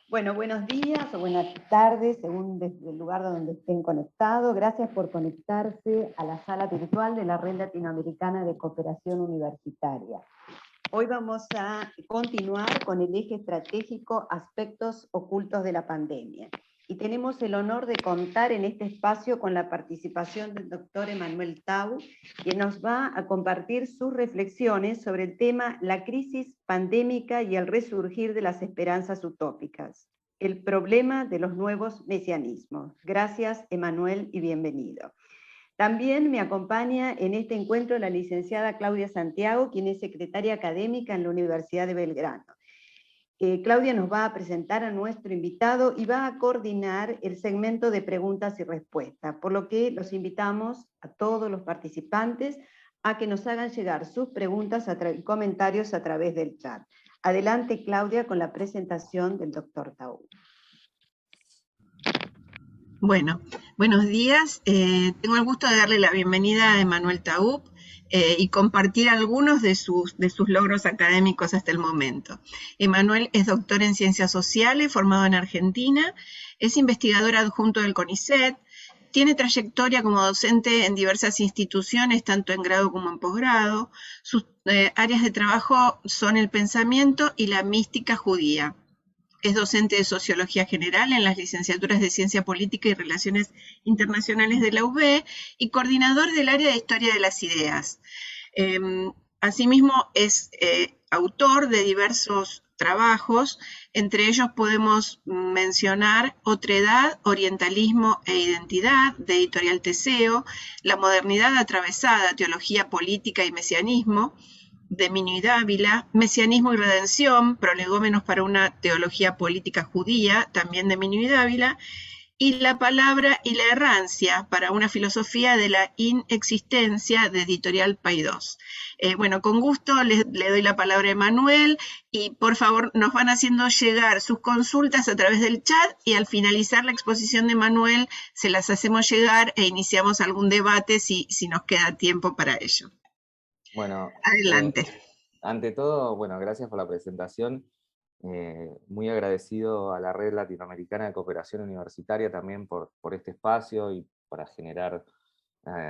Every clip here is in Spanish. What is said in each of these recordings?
Bueno, buenos días o buenas tardes, según desde el lugar donde estén conectados. Gracias por conectarse a la sala virtual de la Red Latinoamericana de Cooperación Universitaria. Hoy vamos a continuar con el eje estratégico Aspectos ocultos de la pandemia. Y tenemos el honor de contar en este espacio con la participación del doctor Emanuel Tau, quien nos va a compartir sus reflexiones sobre el tema la crisis pandémica y el resurgir de las esperanzas utópicas, el problema de los nuevos mesianismos. Gracias, Emanuel, y bienvenido. También me acompaña en este encuentro la licenciada Claudia Santiago, quien es secretaria académica en la Universidad de Belgrano. Claudia nos va a presentar a nuestro invitado y va a coordinar el segmento de preguntas y respuestas, por lo que los invitamos a todos los participantes a que nos hagan llegar sus preguntas y comentarios a través del chat. Adelante, Claudia, con la presentación del doctor Tau. Bueno, buenos días. Tengo el gusto de darle la bienvenida a Emanuel Taup y compartir algunos de sus logros académicos hasta el momento. Emanuel es doctor en Ciencias Sociales, formado en Argentina, es investigador adjunto del CONICET, tiene trayectoria como docente en diversas instituciones, tanto en grado como en posgrado. Sus áreas de trabajo son el pensamiento y la mística judía. Es docente de Sociología General en las licenciaturas de Ciencia Política y Relaciones Internacionales de la UB y coordinador del área de Historia de las Ideas. Asimismo, es autor de diversos trabajos, entre ellos podemos mencionar Otredad, Orientalismo e Identidad, de Editorial Teseo, La Modernidad Atravesada, Teología Política y Mesianismo, de Minuit Dávila, Mesianismo y Redención, Prolegómenos para una Teología Política Judía, también de Minuit Dávila, y La Palabra y la Errancia, para una filosofía de la inexistencia, de Editorial Paidós. Bueno, con gusto le doy la palabra a Emanuel y por favor nos van haciendo llegar sus consultas a través del chat y al finalizar la exposición de Emanuel se las hacemos llegar e iniciamos algún debate si nos queda tiempo para ello. Bueno, adelante. Ante todo, bueno, gracias por la presentación. Muy agradecido a la Red Latinoamericana de Cooperación Universitaria también por este espacio y para generar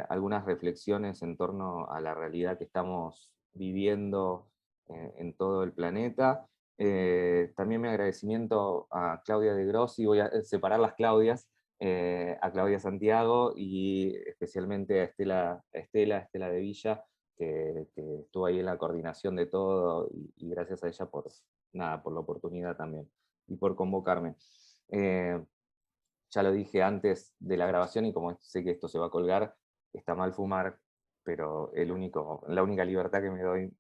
algunas reflexiones en torno a la realidad que estamos viviendo en todo el planeta. También mi agradecimiento a Claudia de Grossi, voy a separar las Claudias, a Claudia Santiago y especialmente a Estela de Villa, que estuvo ahí en la coordinación de todo, y gracias a ella por la oportunidad también, y por convocarme. Ya lo dije antes de la grabación, y como sé que esto se va a colgar, está mal fumar, pero la única libertad que me doy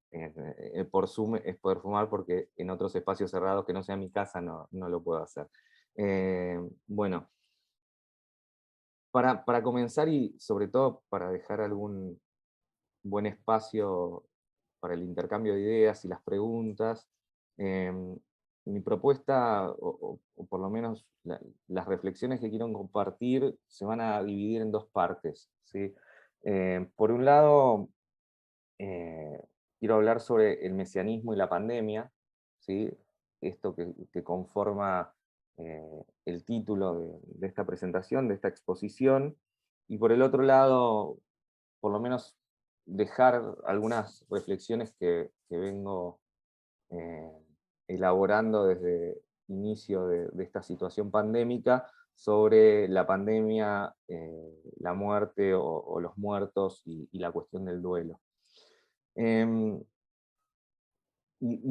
por Zoom es poder fumar, porque en otros espacios cerrados que no sea mi casa no lo puedo hacer. Bueno, para comenzar y sobre todo para dejar algún buen espacio para el intercambio de ideas y las preguntas. Mi propuesta, o por lo menos las reflexiones que quiero compartir, se van a dividir en dos partes, ¿sí? Por un lado, quiero hablar sobre el mesianismo y la pandemia, ¿sí? Esto que conforma el título de esta presentación, de esta exposición, y por el otro lado, por lo menos dejar algunas reflexiones que vengo elaborando desde inicio de esta situación pandémica sobre la pandemia, la muerte o los muertos y la cuestión del duelo. Y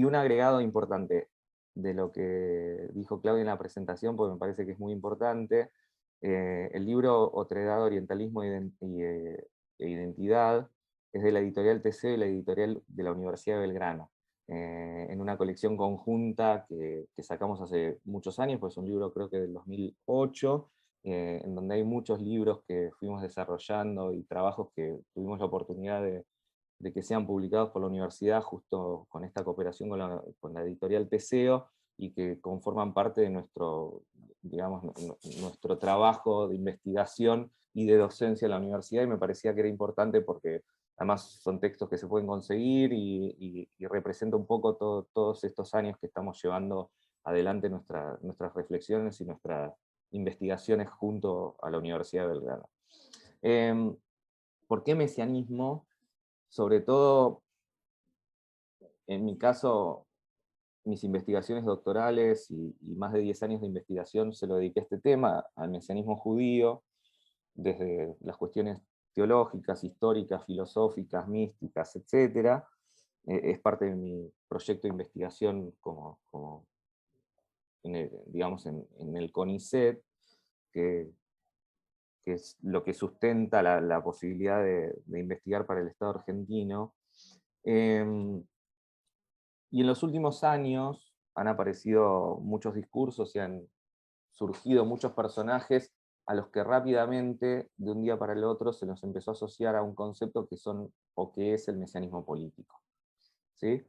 un agregado importante de lo que dijo Claudia en la presentación, porque me parece que es muy importante, el libro Otredad, Orientalismo e Identidad es de la editorial Teseo y la editorial de la Universidad de Belgrano, en una colección conjunta que sacamos hace muchos años, pues es un libro creo que del 2008, en donde hay muchos libros que fuimos desarrollando y trabajos que tuvimos la oportunidad de que sean publicados por la universidad, justo con esta cooperación con la editorial Teseo, y que conforman parte de nuestro, digamos, nuestro trabajo de investigación y de docencia en la universidad, y me parecía que era importante porque además son textos que se pueden conseguir y representa un poco todos estos años que estamos llevando adelante nuestras reflexiones y nuestras investigaciones junto a la Universidad de Belgrano. ¿Por qué mesianismo? Sobre todo, en mi caso, mis investigaciones doctorales y más de 10 años de investigación se lo dediqué a este tema, al mesianismo judío, desde las cuestiones teológicas, históricas, filosóficas, místicas, etc. Es parte de mi proyecto de investigación digamos, en el CONICET, que es lo que sustenta la posibilidad de investigar para el Estado argentino. Y en los últimos años han aparecido muchos discursos y han surgido muchos personajes a los que rápidamente, de un día para el otro, se nos empezó a asociar a un concepto que es el mesianismo político. ¿Sí?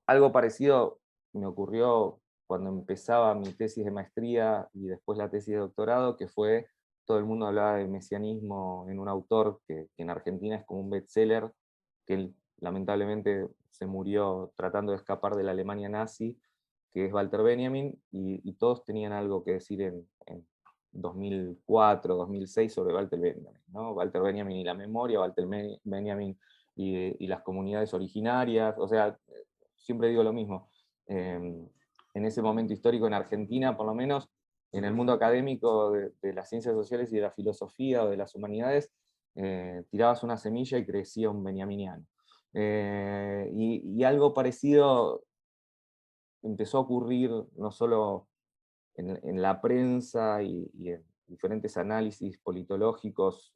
Algo parecido me ocurrió cuando empezaba mi tesis de maestría y después la tesis de doctorado, que fue, todo el mundo hablaba de mesianismo en un autor que en Argentina es como un bestseller, que lamentablemente se murió tratando de escapar de la Alemania nazi, que es Walter Benjamin, y todos tenían algo que decir en 2004, 2006 sobre Walter Benjamin, ¿no? Walter Benjamin y la memoria, Walter Benjamin y las comunidades originarias, o sea, siempre digo lo mismo. En ese momento histórico en Argentina, por lo menos, en el mundo académico de las ciencias sociales y de la filosofía o de las humanidades, tirabas una semilla y crecía un benjaminiano. Y algo parecido empezó a ocurrir no solo en la prensa y en diferentes análisis politológicos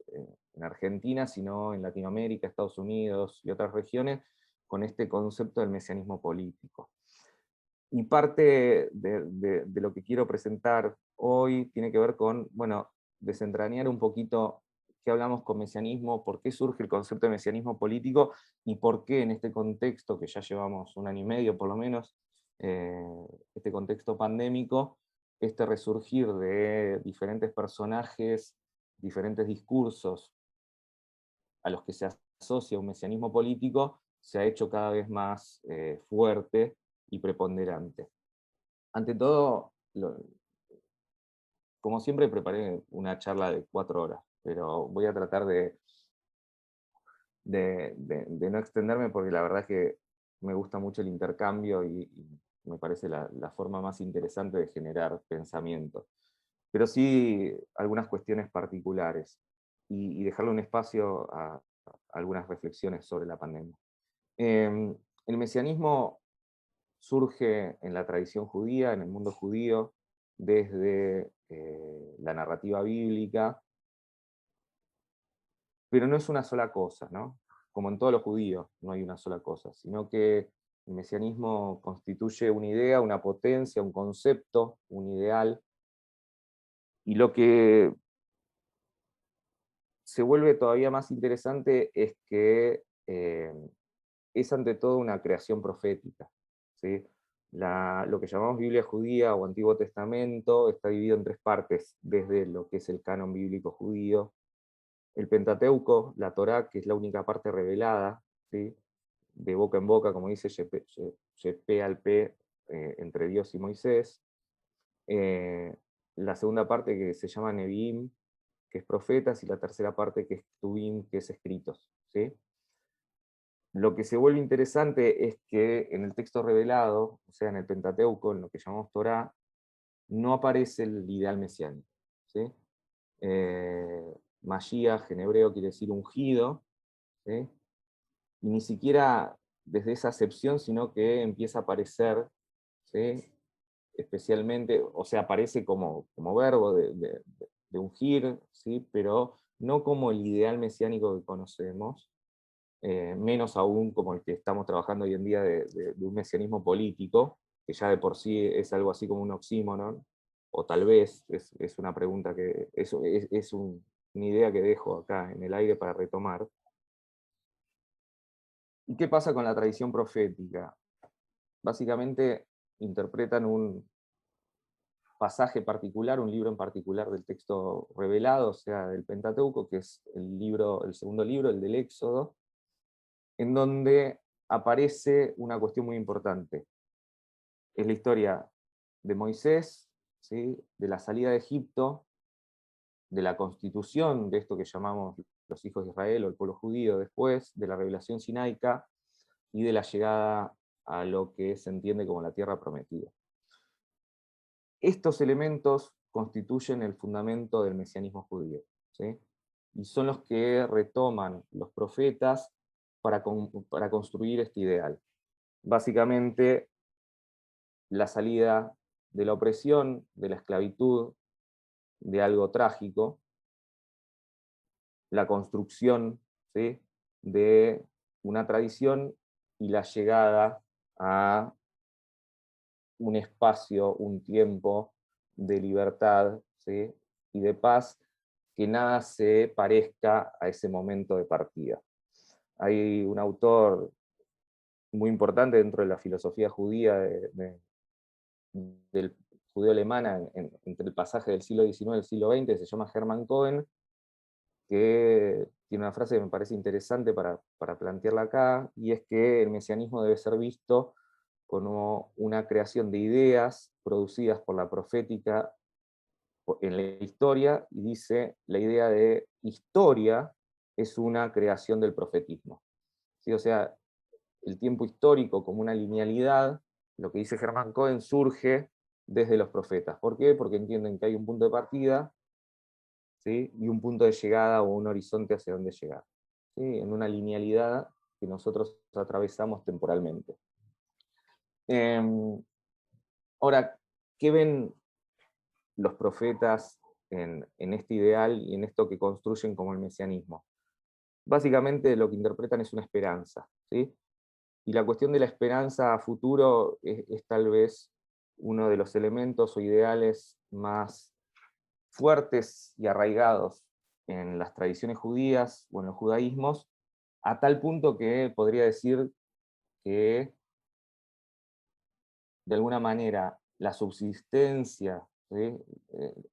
en Argentina, sino en Latinoamérica, Estados Unidos y otras regiones, con este concepto del mesianismo político. Y parte de lo que quiero presentar hoy tiene que ver con, bueno, desentrañar un poquito qué hablamos con mesianismo, por qué surge el concepto de mesianismo político y por qué en este contexto, que ya llevamos un año y medio por lo menos, este contexto pandémico, este resurgir de diferentes personajes, diferentes discursos a los que se asocia un mesianismo político, se ha hecho cada vez más fuerte y preponderante. Ante todo, como siempre preparé una charla de 4 horas, pero voy a tratar de no extenderme porque la verdad es que me gusta mucho el intercambio y me parece la forma más interesante de generar pensamiento. Pero sí algunas cuestiones particulares y dejarle un espacio a algunas reflexiones sobre la pandemia. El mesianismo surge en la tradición judía, en el mundo judío, desde la narrativa bíblica, pero no es una sola cosa, ¿no? Como en todos los judíos, no hay una sola cosa, sino que el mesianismo constituye una idea, una potencia, un concepto, un ideal, y lo que se vuelve todavía más interesante es que es ante todo una creación profética, ¿sí? Lo que llamamos Biblia judía o Antiguo Testamento está dividido en 3 partes, desde lo que es el canon bíblico judío, el Pentateuco, la Torá, que es la única parte revelada, ¿sí? De boca en boca, como dice Yepé al P, entre Dios y Moisés. La segunda parte que se llama Nevi'im, que es profetas, y la tercera parte que es Ketuvim, que es escritos, ¿sí? Lo que se vuelve interesante es que en el texto revelado, o sea, en el Pentateuco, en lo que llamamos Torá, no aparece el ideal mesiánico, ¿sí? Mashiach en hebreo quiere decir ungido, ¿sí? Y ni siquiera desde esa acepción, sino que empieza a aparecer, ¿sí? Especialmente, o sea, aparece como verbo de ungir, ¿sí? Pero no como el ideal mesiánico que conocemos, menos aún como el que estamos trabajando hoy en día de un mesianismo político, que ya de por sí es algo así como un oxímoron, o tal vez es una pregunta que es una idea que dejo acá en el aire para retomar. ¿Y qué pasa con la tradición profética? Básicamente interpretan un pasaje particular, un libro en particular del texto revelado, o sea, del Pentateuco, que es el segundo libro, el del Éxodo, en donde aparece una cuestión muy importante. es la historia de Moisés, ¿sí? De la salida de Egipto, de la constitución de esto que llamamos los hijos de Israel o el pueblo judío después, de la revelación sinaica y de la llegada a lo que se entiende como la tierra prometida. Estos elementos constituyen el fundamento del mesianismo judío, ¿sí? Y son los que retoman los profetas para construir este ideal. Básicamente, la salida de la opresión, de la esclavitud, de algo trágico, la construcción, ¿sí? De una tradición y la llegada a un espacio, un tiempo de libertad, ¿sí? Y de paz, que nada se parezca a ese momento de partida. Hay un autor muy importante dentro de la filosofía judía del judío alemana entre el pasaje del siglo XIX y el siglo XX, se llama Hermann Cohen, que tiene una frase que me parece interesante para plantearla acá, y es que el mesianismo debe ser visto como una creación de ideas producidas por la profética en la historia, y dice, la idea de historia es una creación del profetismo. ¿Sí? O sea, el tiempo histórico como una linealidad, lo que dice Hermann Cohen, surge desde los profetas. ¿Por qué? Porque entienden que hay un punto de partida, ¿sí? Y un punto de llegada o un horizonte hacia donde llegar, ¿sí? En una linealidad que nosotros atravesamos temporalmente. Ahora, ¿qué ven los profetas en este ideal y en esto que construyen como el mesianismo? Básicamente lo que interpretan es una esperanza, ¿sí? Y la cuestión de la esperanza a futuro es tal vez uno de los elementos o ideales más fuertes y arraigados en las tradiciones judías o en los judaísmos, a tal punto que podría decir que de alguna manera la subsistencia, ¿sí?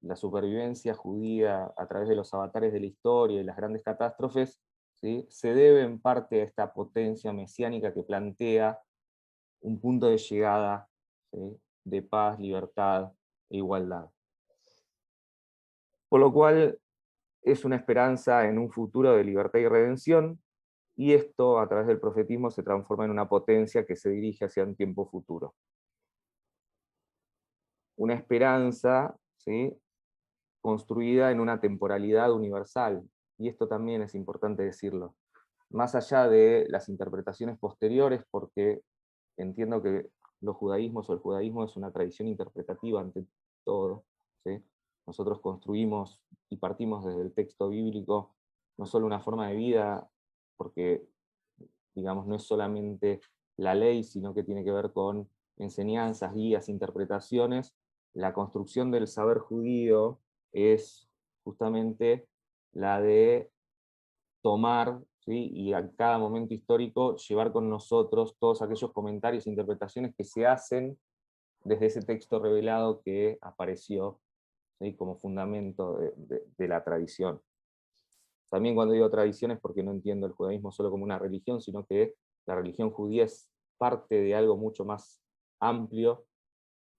La supervivencia judía a través de los avatares de la historia y las grandes catástrofes, ¿sí? Se debe en parte a esta potencia mesiánica que plantea un punto de llegada, ¿sí? De paz, libertad e igualdad. Por lo cual es una esperanza en un futuro de libertad y redención, y esto a través del profetismo se transforma en una potencia que se dirige hacia un tiempo futuro. Una esperanza, ¿sí? Construida en una temporalidad universal, y esto también es importante decirlo, más allá de las interpretaciones posteriores, porque entiendo que los judaísmos o el judaísmo es una tradición interpretativa ante todo, ¿sí? Nosotros construimos y partimos desde el texto bíblico no solo una forma de vida, porque digamos no es solamente la ley, sino que tiene que ver con enseñanzas, guías, interpretaciones. La construcción del saber judío es justamente la de tomar, ¿sí? Y a cada momento histórico llevar con nosotros todos aquellos comentarios e interpretaciones que se hacen desde ese texto revelado que apareció, ¿sí? Como fundamento de la tradición. También cuando digo tradición es porque no entiendo el judaísmo solo como una religión, sino que la religión judía es parte de algo mucho más amplio,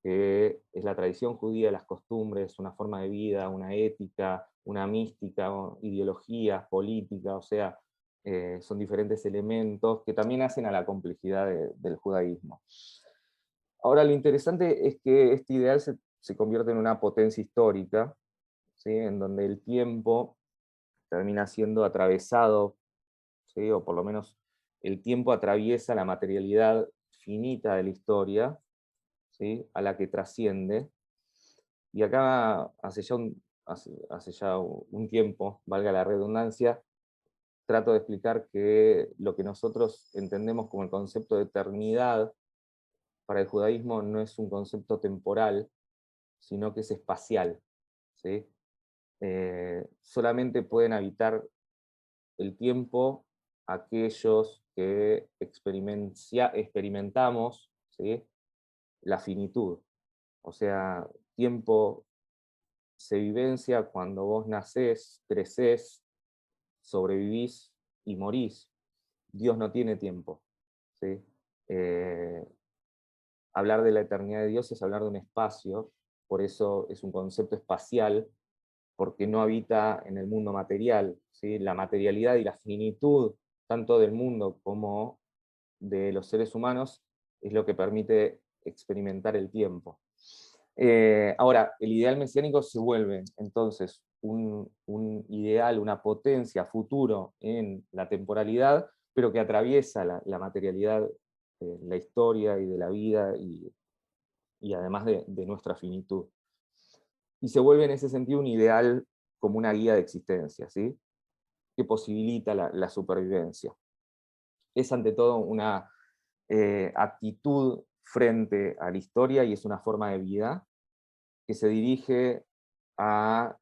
que es la tradición judía, las costumbres, una forma de vida, una ética, una mística, ideología, política, o sea, son diferentes elementos que también hacen a la complejidad del judaísmo. Ahora, lo interesante es que este ideal se convierte en una potencia histórica, ¿sí? En donde el tiempo termina siendo atravesado, ¿sí? O por lo menos el tiempo atraviesa la materialidad finita de la historia, ¿sí? A la que trasciende. Y acá, hace ya un tiempo, valga la redundancia, trato de explicar que lo que nosotros entendemos como el concepto de eternidad para el judaísmo no es un concepto temporal, sino que es espacial, ¿sí? Solamente pueden habitar el tiempo aquellos que experimentamos, ¿sí? La finitud. O sea, tiempo se vivencia cuando vos nacés, creces, sobrevivís y morís. Dios no tiene tiempo, ¿sí? hablar de la eternidad de Dios es hablar de un espacio, por eso es un concepto espacial, porque no habita en el mundo material, ¿sí? La materialidad y la finitud, tanto del mundo como de los seres humanos, es lo que permite experimentar el tiempo. Ahora, el ideal mesiánico se vuelve entonces un ideal, una potencia futuro en la temporalidad, pero que atraviesa la materialidad, la historia y de la vida, y además de nuestra finitud. Y se vuelve en ese sentido un ideal como una guía de existencia, ¿sí? Que posibilita la supervivencia. Es ante todo una actitud frente a la historia, y es una forma de vida que se dirige a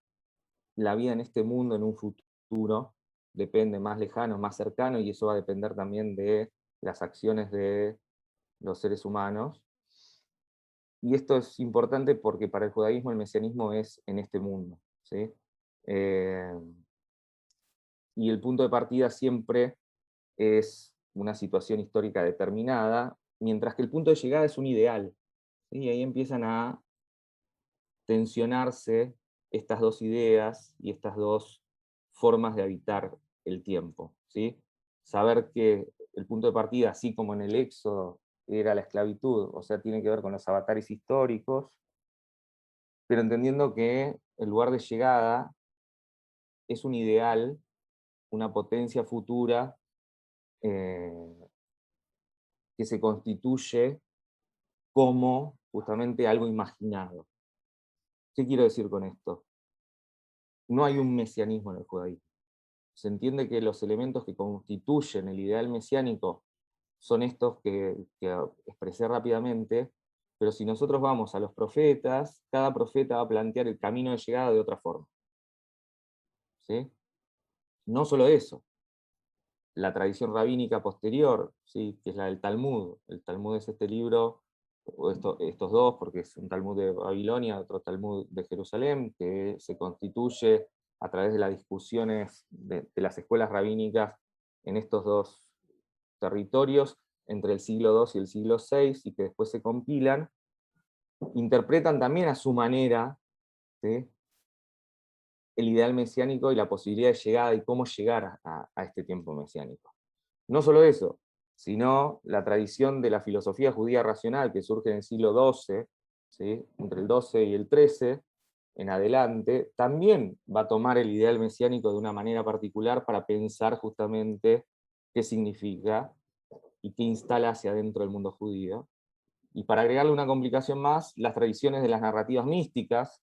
la vida en este mundo en un futuro, depende más lejano, más cercano, y eso va a depender también de las acciones de los seres humanos. Y esto es importante porque para el judaísmo el mesianismo es en este mundo, ¿sí? Y el punto de partida siempre es una situación histórica determinada, mientras que el punto de llegada es un ideal, ¿sí? Y ahí empiezan a tensionarse estas dos ideas y estas dos formas de habitar el tiempo, ¿sí? Saber que el punto de partida, así como en el Éxodo era la esclavitud, o sea, tiene que ver con los avatares históricos, pero entendiendo que el lugar de llegada es un ideal, una potencia futura, eh, que se constituye como justamente algo imaginado. ¿Qué quiero decir con esto? No hay un mesianismo en el judaísmo. Se entiende que los elementos que constituyen el ideal mesiánico son estos que expresé rápidamente, pero si nosotros vamos a los profetas, cada profeta va a plantear el camino de llegada de otra forma, ¿sí? No solo eso, la tradición rabínica posterior, ¿sí? Que es la del Talmud. El Talmud es este libro, o estos dos, porque es un Talmud de Babilonia, otro Talmud de Jerusalén, que se constituye a través de las discusiones de las escuelas rabínicas en estos dos territorios, entre el siglo II y el siglo VI, y que después se compilan, interpretan también a su manera, ¿sí? El ideal mesiánico y la posibilidad de llegada y cómo llegar a este tiempo mesiánico. No solo eso, sino la tradición de la filosofía judía racional que surge en el siglo XII, ¿sí? Entre el XII y el XIII, en adelante, también va a tomar el ideal mesiánico de una manera particular para pensar justamente qué significa y qué instala hacia adentro del mundo judío. Y para agregarle una complicación más, las tradiciones de las narrativas místicas,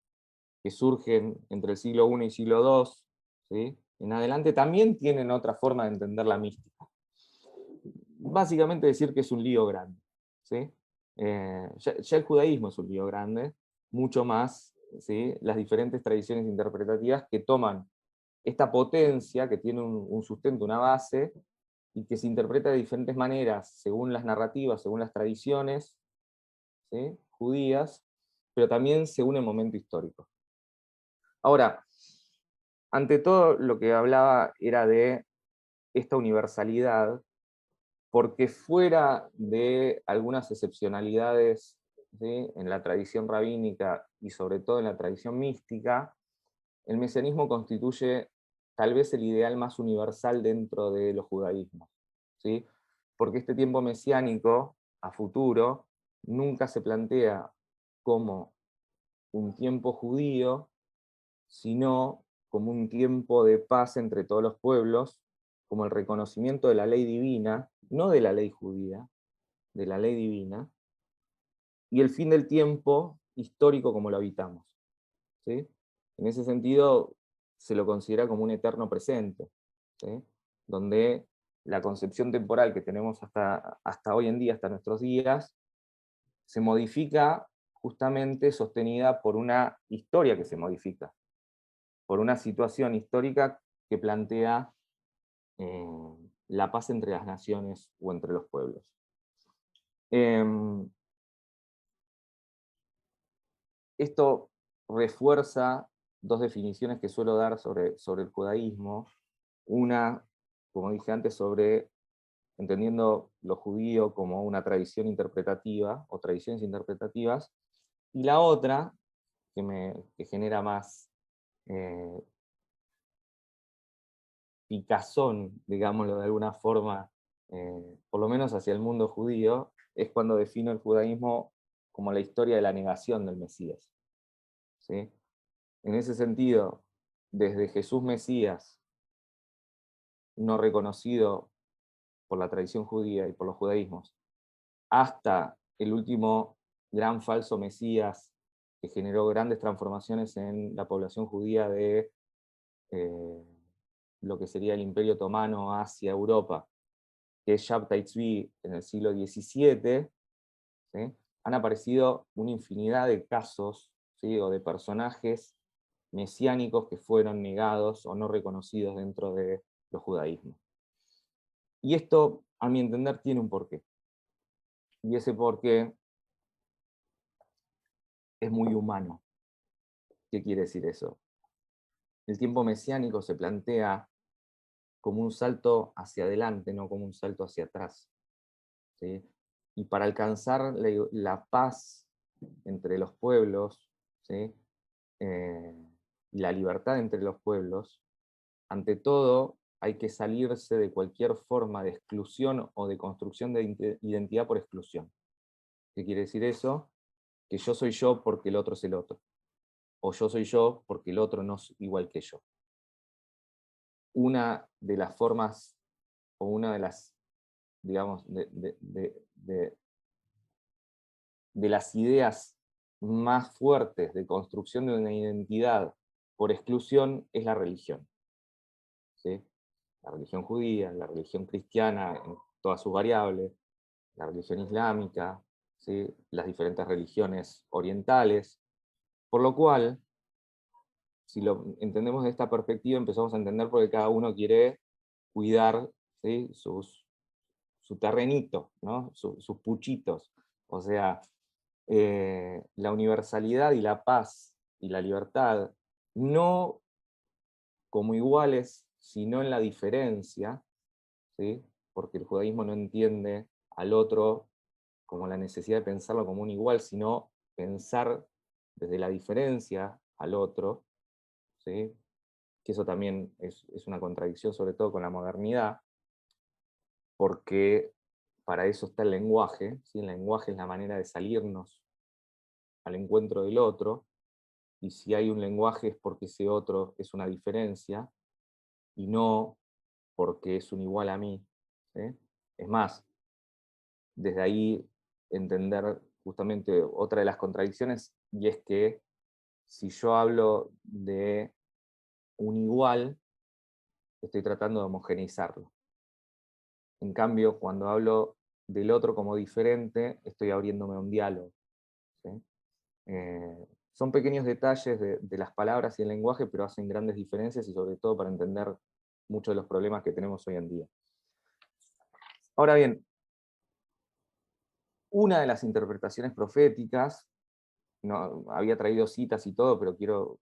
que surgen entre el siglo I y siglo II, ¿sí? En adelante, también tienen otra forma de entender la mística. Básicamente decir que es un lío grande, ¿sí? Ya el judaísmo es un lío grande, mucho más, ¿sí? Las diferentes tradiciones interpretativas que toman esta potencia, que tiene un sustento, una base, y que se interpreta de diferentes maneras, según las narrativas, según las tradiciones, ¿sí? Judías, pero también según el momento histórico. Ahora, ante todo lo que hablaba era de esta universalidad, porque fuera de algunas excepcionalidades, ¿sí? En la tradición rabínica y sobre todo en la tradición mística, el mesianismo constituye tal vez el ideal más universal dentro de los judaísmos, ¿sí? Porque este tiempo mesiánico a futuro nunca se plantea como un tiempo judío, sino como un tiempo de paz entre todos los pueblos, como el reconocimiento de la ley divina, no de la ley judía, de la ley divina, y el fin del tiempo histórico como lo habitamos, ¿sí? En ese sentido, se lo considera como un eterno presente, ¿sí? Donde la concepción temporal que tenemos hasta hoy en día, hasta nuestros días, se modifica justamente sostenida por una historia que se modifica, por una situación histórica que plantea la paz entre las naciones o entre los pueblos. Esto refuerza dos definiciones que suelo dar sobre el judaísmo. Una, como dije antes, sobre entendiendo lo judío como una tradición interpretativa, o tradiciones interpretativas, y la otra, que genera más picazón, digámoslo de alguna forma, por lo menos hacia el mundo judío, es cuando defino el judaísmo como la historia de la negación del Mesías. ¿Sí? En ese sentido, desde Jesús Mesías, no reconocido por la tradición judía y por los judaísmos, hasta el último gran falso Mesías que generó grandes transformaciones en la población judía de lo que sería el Imperio Otomano hacia Europa, que es Shabtai Tzvi en el siglo XVII, ¿sí? Han aparecido una infinidad de casos, ¿sí? O de personajes mesiánicos que fueron negados o no reconocidos dentro de los judaísmos. Y esto, a mi entender, tiene un porqué. Y ese porqué es muy humano. ¿Qué quiere decir eso? El tiempo mesiánico se plantea como un salto hacia adelante, no como un salto hacia atrás. ¿Sí? Y para alcanzar la paz entre los pueblos, ¿sí? Y la libertad entre los pueblos, ante todo hay que salirse de cualquier forma de exclusión o de construcción de identidad por exclusión. ¿Qué quiere decir eso? Que yo soy yo porque el otro es el otro. O yo soy yo porque el otro no es igual que yo. Una de las formas, o una de las, digamos, de las ideas más fuertes de construcción de una identidad por exclusión es la religión. ¿Sí? La religión judía, la religión cristiana en todas sus variables, la religión islámica, ¿sí? Las diferentes religiones orientales, por lo cual, si lo entendemos de esta perspectiva, empezamos a entender por qué cada uno quiere cuidar, ¿sí? Su terrenito, ¿no? Sus puchitos. O sea, la universalidad y la paz y la libertad, no como iguales, sino en la diferencia, ¿sí? Porque el judaísmo no entiende al otro como la necesidad de pensarlo como un igual, sino pensar desde la diferencia al otro, ¿sí? Que eso también es una contradicción, sobre todo con la modernidad, porque para eso está el lenguaje, ¿sí? El lenguaje es la manera de salirnos al encuentro del otro, y si hay un lenguaje es porque ese otro es una diferencia, y no porque es un igual a mí. ¿Sí? Es más, desde ahí entender justamente otra de las contradicciones, y es que si yo hablo de un igual, estoy tratando de homogeneizarlo. En cambio, cuando hablo del otro como diferente, estoy abriéndome a un diálogo. ¿Sí? Son pequeños detalles de las palabras y el lenguaje, pero hacen grandes diferencias, y sobre todo para entender muchos de los problemas que tenemos hoy en día. Ahora bien, una de las interpretaciones proféticas, no, había traído citas y todo, pero quiero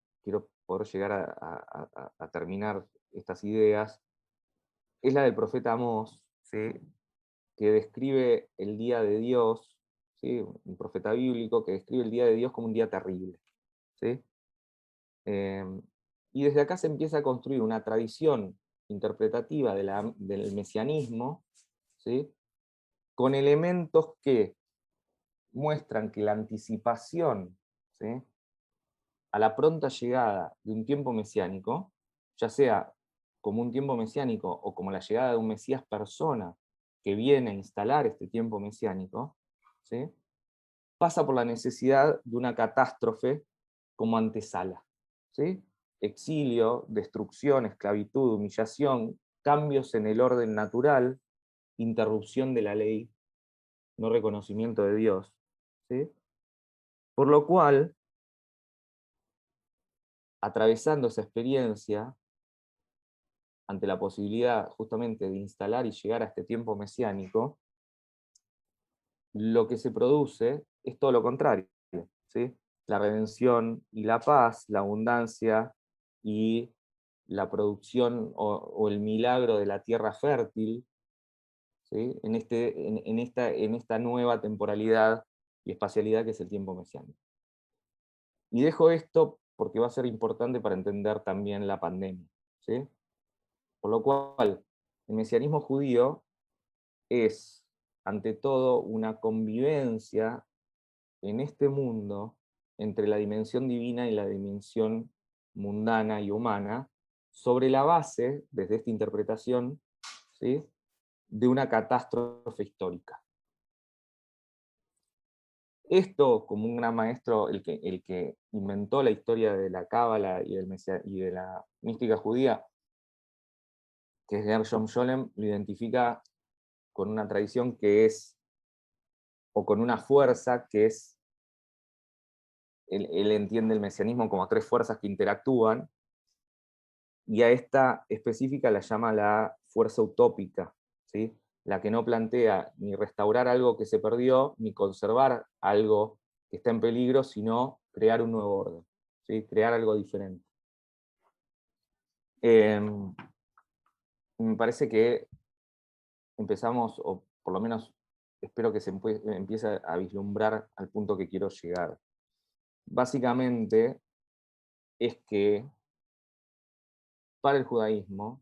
poder llegar a terminar estas ideas, es la del profeta Amós, ¿sí? Que describe el día de Dios, ¿sí? Un profeta bíblico que describe el día de Dios como un día terrible. ¿Sí? Y desde acá se empieza a construir una tradición interpretativa del mesianismo, ¿sí? Con elementos que muestran que la anticipación, ¿sí? A la pronta llegada de un tiempo mesiánico, ya sea como un tiempo mesiánico o como la llegada de un Mesías persona que viene a instalar este tiempo mesiánico, ¿sí? Pasa por la necesidad de una catástrofe como antesala. ¿Sí? Exilio, destrucción, esclavitud, humillación, cambios en el orden natural, interrupción de la ley, no reconocimiento de Dios. ¿Sí? Por lo cual, atravesando esa experiencia, ante la posibilidad justamente de instalar y llegar a este tiempo mesiánico, lo que se produce es todo lo contrario. ¿Sí? La redención y la paz, la abundancia y la producción o el milagro de la tierra fértil, ¿sí? En esta nueva temporalidad y espacialidad que es el tiempo mesiánico. Y dejo esto porque va a ser importante para entender también la pandemia, ¿sí? Por lo cual, el mesianismo judío es, ante todo, una convivencia en este mundo entre la dimensión divina y la dimensión mundana y humana, sobre la base, desde esta interpretación, ¿sí?, de una catástrofe histórica. Esto, como un gran maestro, el que inventó la historia de la Cábala y de la mística judía, que es Gershom Scholem, lo identifica con una tradición que es, o con una fuerza que es, él entiende el mesianismo como tres fuerzas que interactúan, y a esta específica la llama la fuerza utópica, ¿sí?, la que no plantea ni restaurar algo que se perdió, ni conservar algo que está en peligro, sino crear un nuevo orden, ¿sí?, crear algo diferente. Me parece que empezamos, o por lo menos espero que se empiece a vislumbrar al punto que quiero llegar. Básicamente es que para el judaísmo,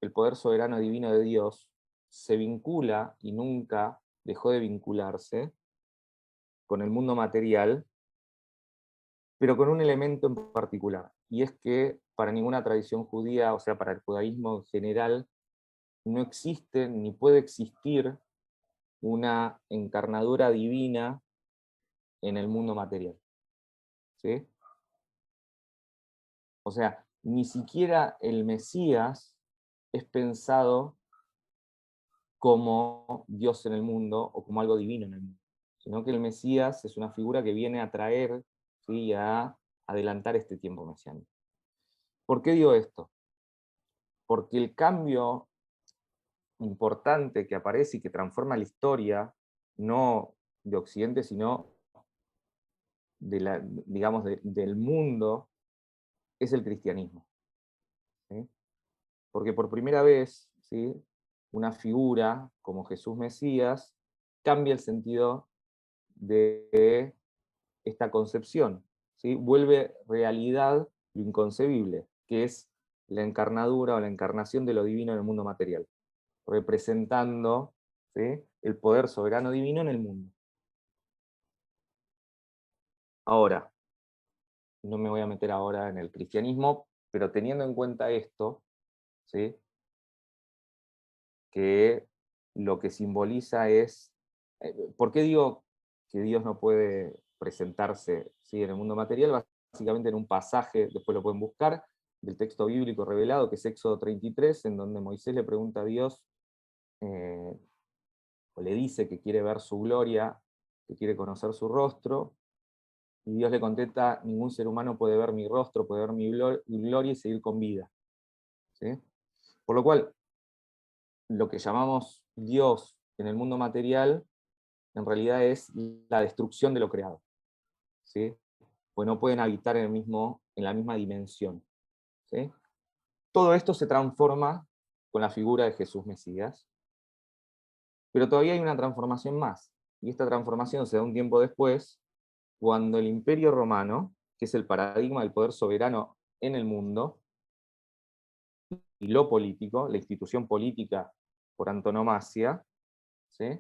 el poder soberano divino de Dios se vincula y nunca dejó de vincularse con el mundo material, pero con un elemento en particular, y es que para ninguna tradición judía, o sea, para el judaísmo en general, no existe ni puede existir una encarnadura divina en el mundo material, ¿sí? O sea, ni siquiera el Mesías es pensado como Dios en el mundo o como algo divino en el mundo, sino que el Mesías es una figura que viene a traer, ¿sí?, a adelantar este tiempo mesiánico. ¿Por qué digo esto? Porque el cambio importante que aparece y que transforma la historia, no de Occidente, sino digamos, del mundo, es el cristianismo, ¿sí? Porque por primera vez, ¿sí?, una figura como Jesús Mesías cambia el sentido de esta concepción, ¿sí? Vuelve realidad lo inconcebible, que es la encarnadura o la encarnación de lo divino en el mundo material, representando, ¿sí?, el poder soberano divino en el mundo. Ahora, no me voy a meter ahora en el cristianismo, pero teniendo en cuenta esto, ¿sí?, que lo que simboliza es, ¿por qué digo que Dios no puede presentarse, ¿sí?, en el mundo material? Básicamente en un pasaje, después lo pueden buscar, del texto bíblico revelado, que es Éxodo 33, en donde Moisés le pregunta a Dios, o le dice que quiere ver su gloria, que quiere conocer su rostro, y Dios le contesta: ningún ser humano puede ver mi rostro, puede ver mi gloria y seguir con vida, ¿sí? Por lo cual, lo que llamamos Dios en el mundo material, en realidad es la destrucción de lo creado, ¿sí? Pues no pueden habitar en la misma dimensión, ¿sí? Todo esto se transforma con la figura de Jesús Mesías, pero todavía hay una transformación más, y esta transformación se da un tiempo después, cuando el Imperio Romano, que es el paradigma del poder soberano en el mundo, y lo político, la institución política por antonomasia, ¿sí?,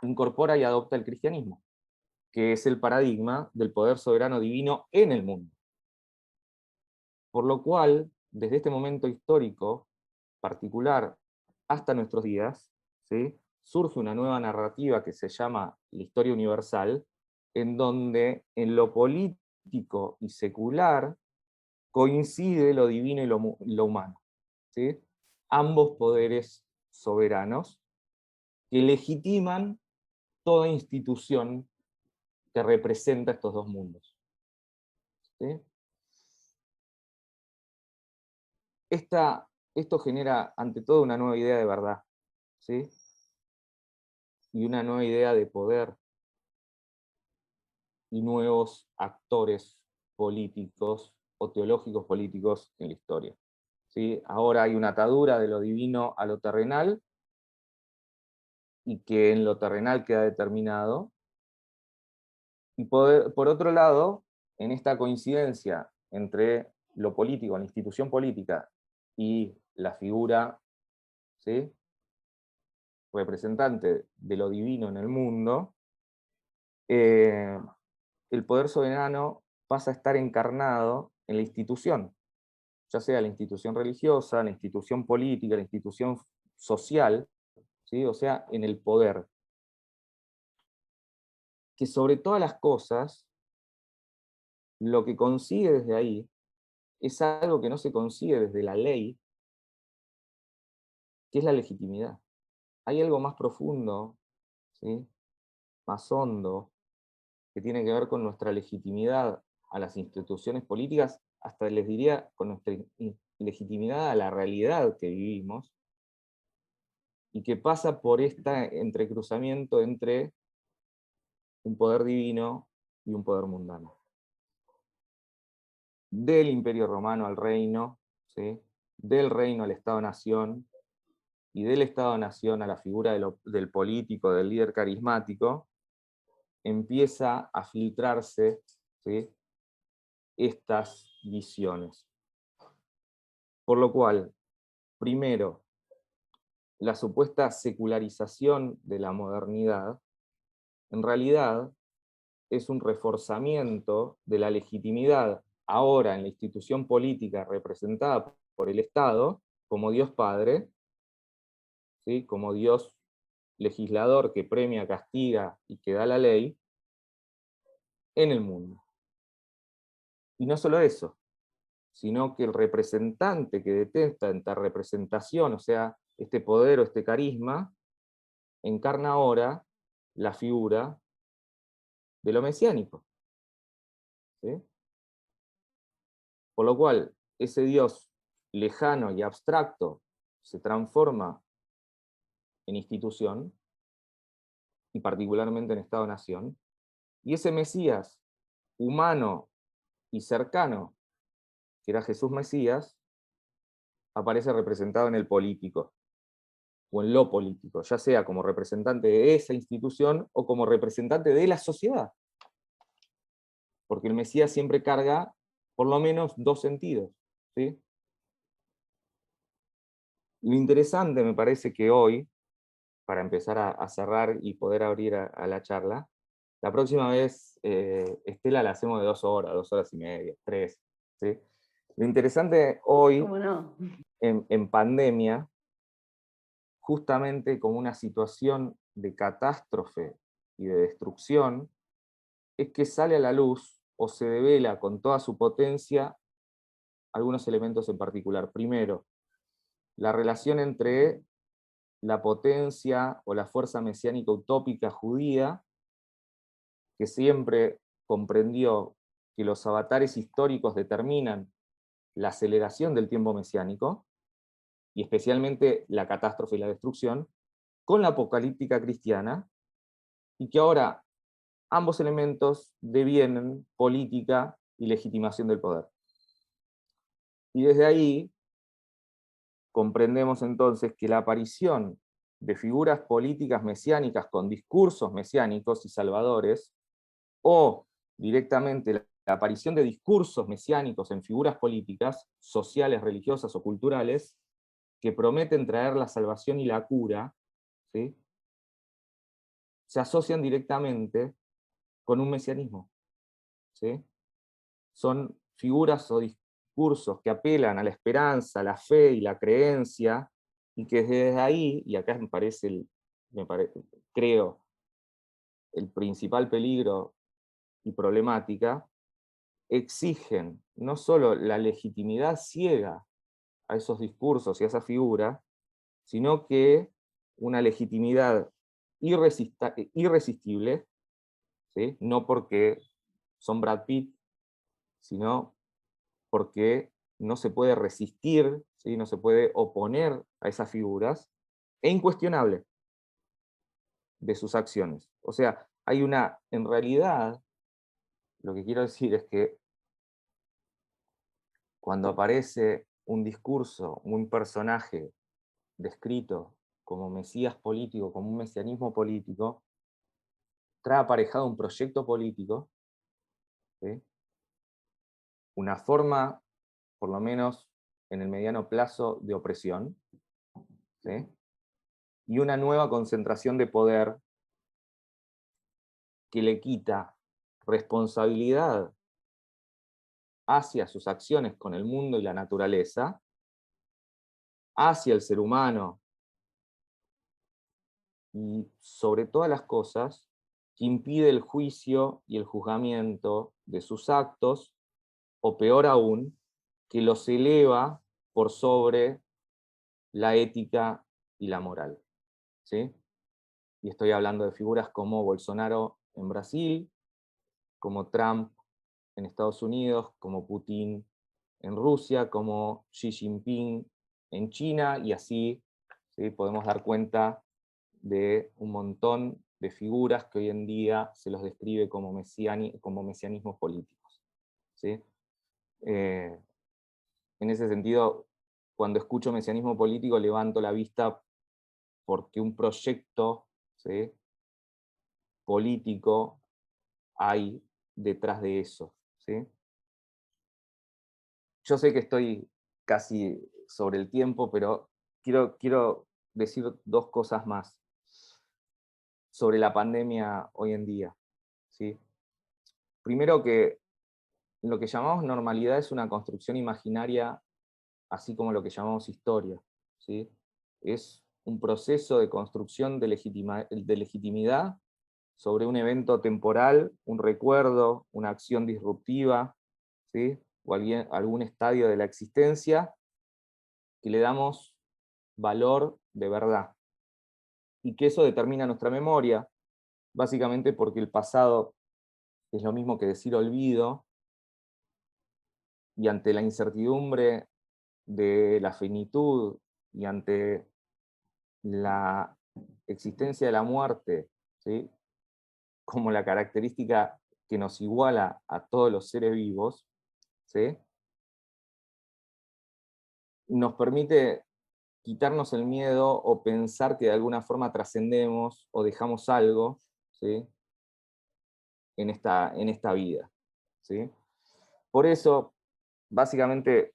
incorpora y adopta el cristianismo, que es el paradigma del poder soberano divino en el mundo. Por lo cual, desde este momento histórico particular hasta nuestros días, ¿sí?, surge una nueva narrativa que se llama la historia universal, en donde en lo político y secular coincide lo divino y lo humano, ¿sí?, ambos poderes soberanos que legitiman toda institución que representa estos dos mundos, ¿sí? Esto genera, ante todo, una nueva idea de verdad, ¿sí?, y una nueva idea de poder, y nuevos actores políticos o teológicos políticos en la historia. ¿sí? Ahora hay una atadura de lo divino a lo terrenal, y que en lo terrenal queda determinado. Y por otro lado, en esta coincidencia entre lo político, la institución política y la figura, ¿sí?, representante de lo divino en el mundo, eh, el poder soberano pasa a estar encarnado en la institución, ya sea la institución religiosa, la institución política, la institución social, ¿sí?, o sea, en el poder. Que sobre todas las cosas, lo que consigue desde ahí es algo que no se consigue desde la ley, que es la legitimidad. Hay algo más profundo, ¿sí?, más hondo, que tiene que ver con nuestra legitimidad a las instituciones políticas, hasta les diría con nuestra legitimidad a la realidad que vivimos, y que pasa por este entrecruzamiento entre un poder divino y un poder mundano. Del Imperio Romano al reino, ¿sí?, del reino al Estado-Nación, y del Estado-Nación a la figura del político, del líder carismático, empieza a filtrarse, ¿sí?, estas visiones. Por lo cual, primero, la supuesta secularización de la modernidad, en realidad es un reforzamiento de la legitimidad ahora en la institución política representada por el Estado como Dios Padre, ¿sí?, como Dios legislador que premia, castiga y que da la ley en el mundo. Y no solo eso, sino que el representante que detenta esta representación, o sea, este poder o este carisma, encarna ahora la figura de lo mesiánico, ¿sí? Por lo cual, ese Dios lejano y abstracto se transforma en institución, y particularmente en Estado-Nación, y ese Mesías humano y cercano, que era Jesús Mesías, aparece representado en el político, o en lo político, ya sea como representante de esa institución o como representante de la sociedad. Porque el Mesías siempre carga por lo menos dos sentidos, ¿sí? Lo interesante me parece que hoy, para empezar a cerrar y poder abrir a la charla, la próxima vez, Estela, la hacemos de 2 horas y media, 3, ¿sí? Lo interesante hoy, ¿Cómo no? en pandemia, justamente como una situación de catástrofe y de destrucción, es que sale a la luz o se devela con toda su potencia algunos elementos en particular. Primero, la relación entre la potencia o la fuerza mesiánica utópica judía, que siempre comprendió que los avatares históricos determinan la aceleración del tiempo mesiánico, y especialmente la catástrofe y la destrucción, con la apocalíptica cristiana, y que ahora ambos elementos devienen política y legitimación del poder. Y desde ahí comprendemos entonces que la aparición de figuras políticas mesiánicas con discursos mesiánicos y salvadores, o directamente la aparición de discursos mesiánicos en figuras políticas, sociales, religiosas o culturales, que prometen traer la salvación y la cura, ¿sí?, se asocian directamente con un mesianismo, ¿sí? Son figuras o discursos que apelan a la esperanza, la fe y la creencia, y que desde ahí, y acá me parece, creo, el principal peligro y problemática, exigen no solo la legitimidad ciega a esos discursos y a esa figura, sino que una legitimidad irresistible, ¿sí?, no porque son Brad Pitt, sino porque no se puede resistir, ¿sí?, no se puede oponer a esas figuras, e incuestionable de sus acciones. O sea, hay en realidad, lo que quiero decir es que cuando aparece un discurso, un personaje descrito como mesías político, como un mesianismo político, trae aparejado un proyecto político, ¿sí? Una forma, por lo menos en el mediano plazo, de opresión, ¿sí? Y una nueva concentración de poder que le quita responsabilidad hacia sus acciones con el mundo y la naturaleza, hacia el ser humano y sobre todas las cosas, que impide el juicio y el juzgamiento de sus actos, o peor aún, que los eleva por sobre la ética y la moral, ¿sí? Y estoy hablando de figuras como Bolsonaro en Brasil, como Trump en Estados Unidos, como Putin en Rusia, como Xi Jinping en China, y así, ¿sí? Podemos dar cuenta de un montón de figuras que hoy en día se los describe como, como mesianismos políticos, ¿sí? En ese sentido, cuando escucho mesianismo político, levanto la vista porque un proyecto, ¿sí?, político hay detrás de eso, ¿sí? Yo sé que estoy casi sobre el tiempo, pero quiero decir dos cosas más sobre la pandemia hoy en día, ¿sí? Primero, que lo que llamamos normalidad es una construcción imaginaria, así como lo que llamamos historia, ¿sí? Es un proceso de construcción de legitimidad sobre un evento temporal, un recuerdo, una acción disruptiva, ¿sí?, o algún estadio de la existencia, que le damos valor de verdad. Y que eso determina nuestra memoria, básicamente porque el pasado es lo mismo que decir olvido, y ante la incertidumbre de la finitud y ante la existencia de la muerte, ¿sí?, como la característica que nos iguala a todos los seres vivos, ¿sí?, nos permite quitarnos el miedo o pensar que de alguna forma trascendemos o dejamos algo, ¿sí?, en esta vida, ¿sí? Por eso, básicamente,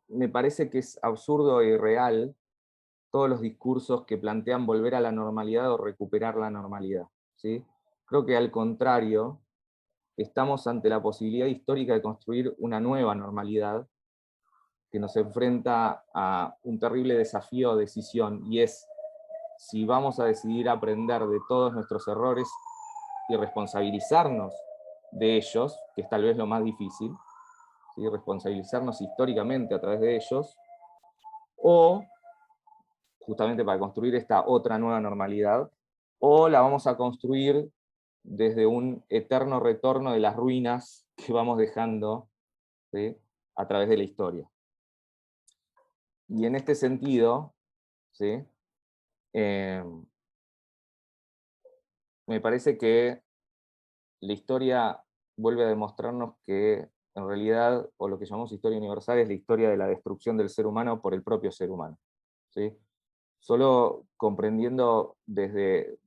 me parece que es absurdo e irreal todos los discursos que plantean volver a la normalidad o recuperar la normalidad, ¿sí? Creo que al contrario, estamos ante la posibilidad histórica de construir una nueva normalidad que nos enfrenta a un terrible desafío o decisión, y es si vamos a decidir aprender de todos nuestros errores y responsabilizarnos de ellos, que es tal vez lo más difícil, ¿sí?, responsabilizarnos históricamente a través de ellos, o justamente para construir esta otra nueva normalidad, o la vamos a construir desde un eterno retorno de las ruinas que vamos dejando, ¿sí?, a través de la historia. Y en este sentido, ¿sí?, eh, me parece que la historia vuelve a demostrarnos que en realidad, o lo que llamamos historia universal, es la historia de la destrucción del ser humano por el propio ser humano, ¿sí? Solo comprendiendo desde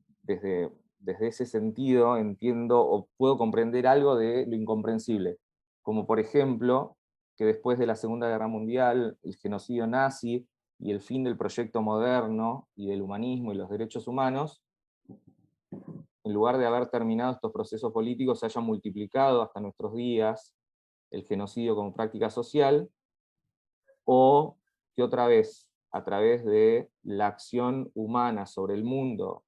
ese sentido entiendo o puedo comprender algo de lo incomprensible, como por ejemplo que después de la Segunda Guerra Mundial, el genocidio nazi y el fin del proyecto moderno y del humanismo y los derechos humanos, en lugar de haber terminado estos procesos políticos, se haya multiplicado hasta nuestros días el genocidio como práctica social, o que otra vez, a través de la acción humana sobre el mundo,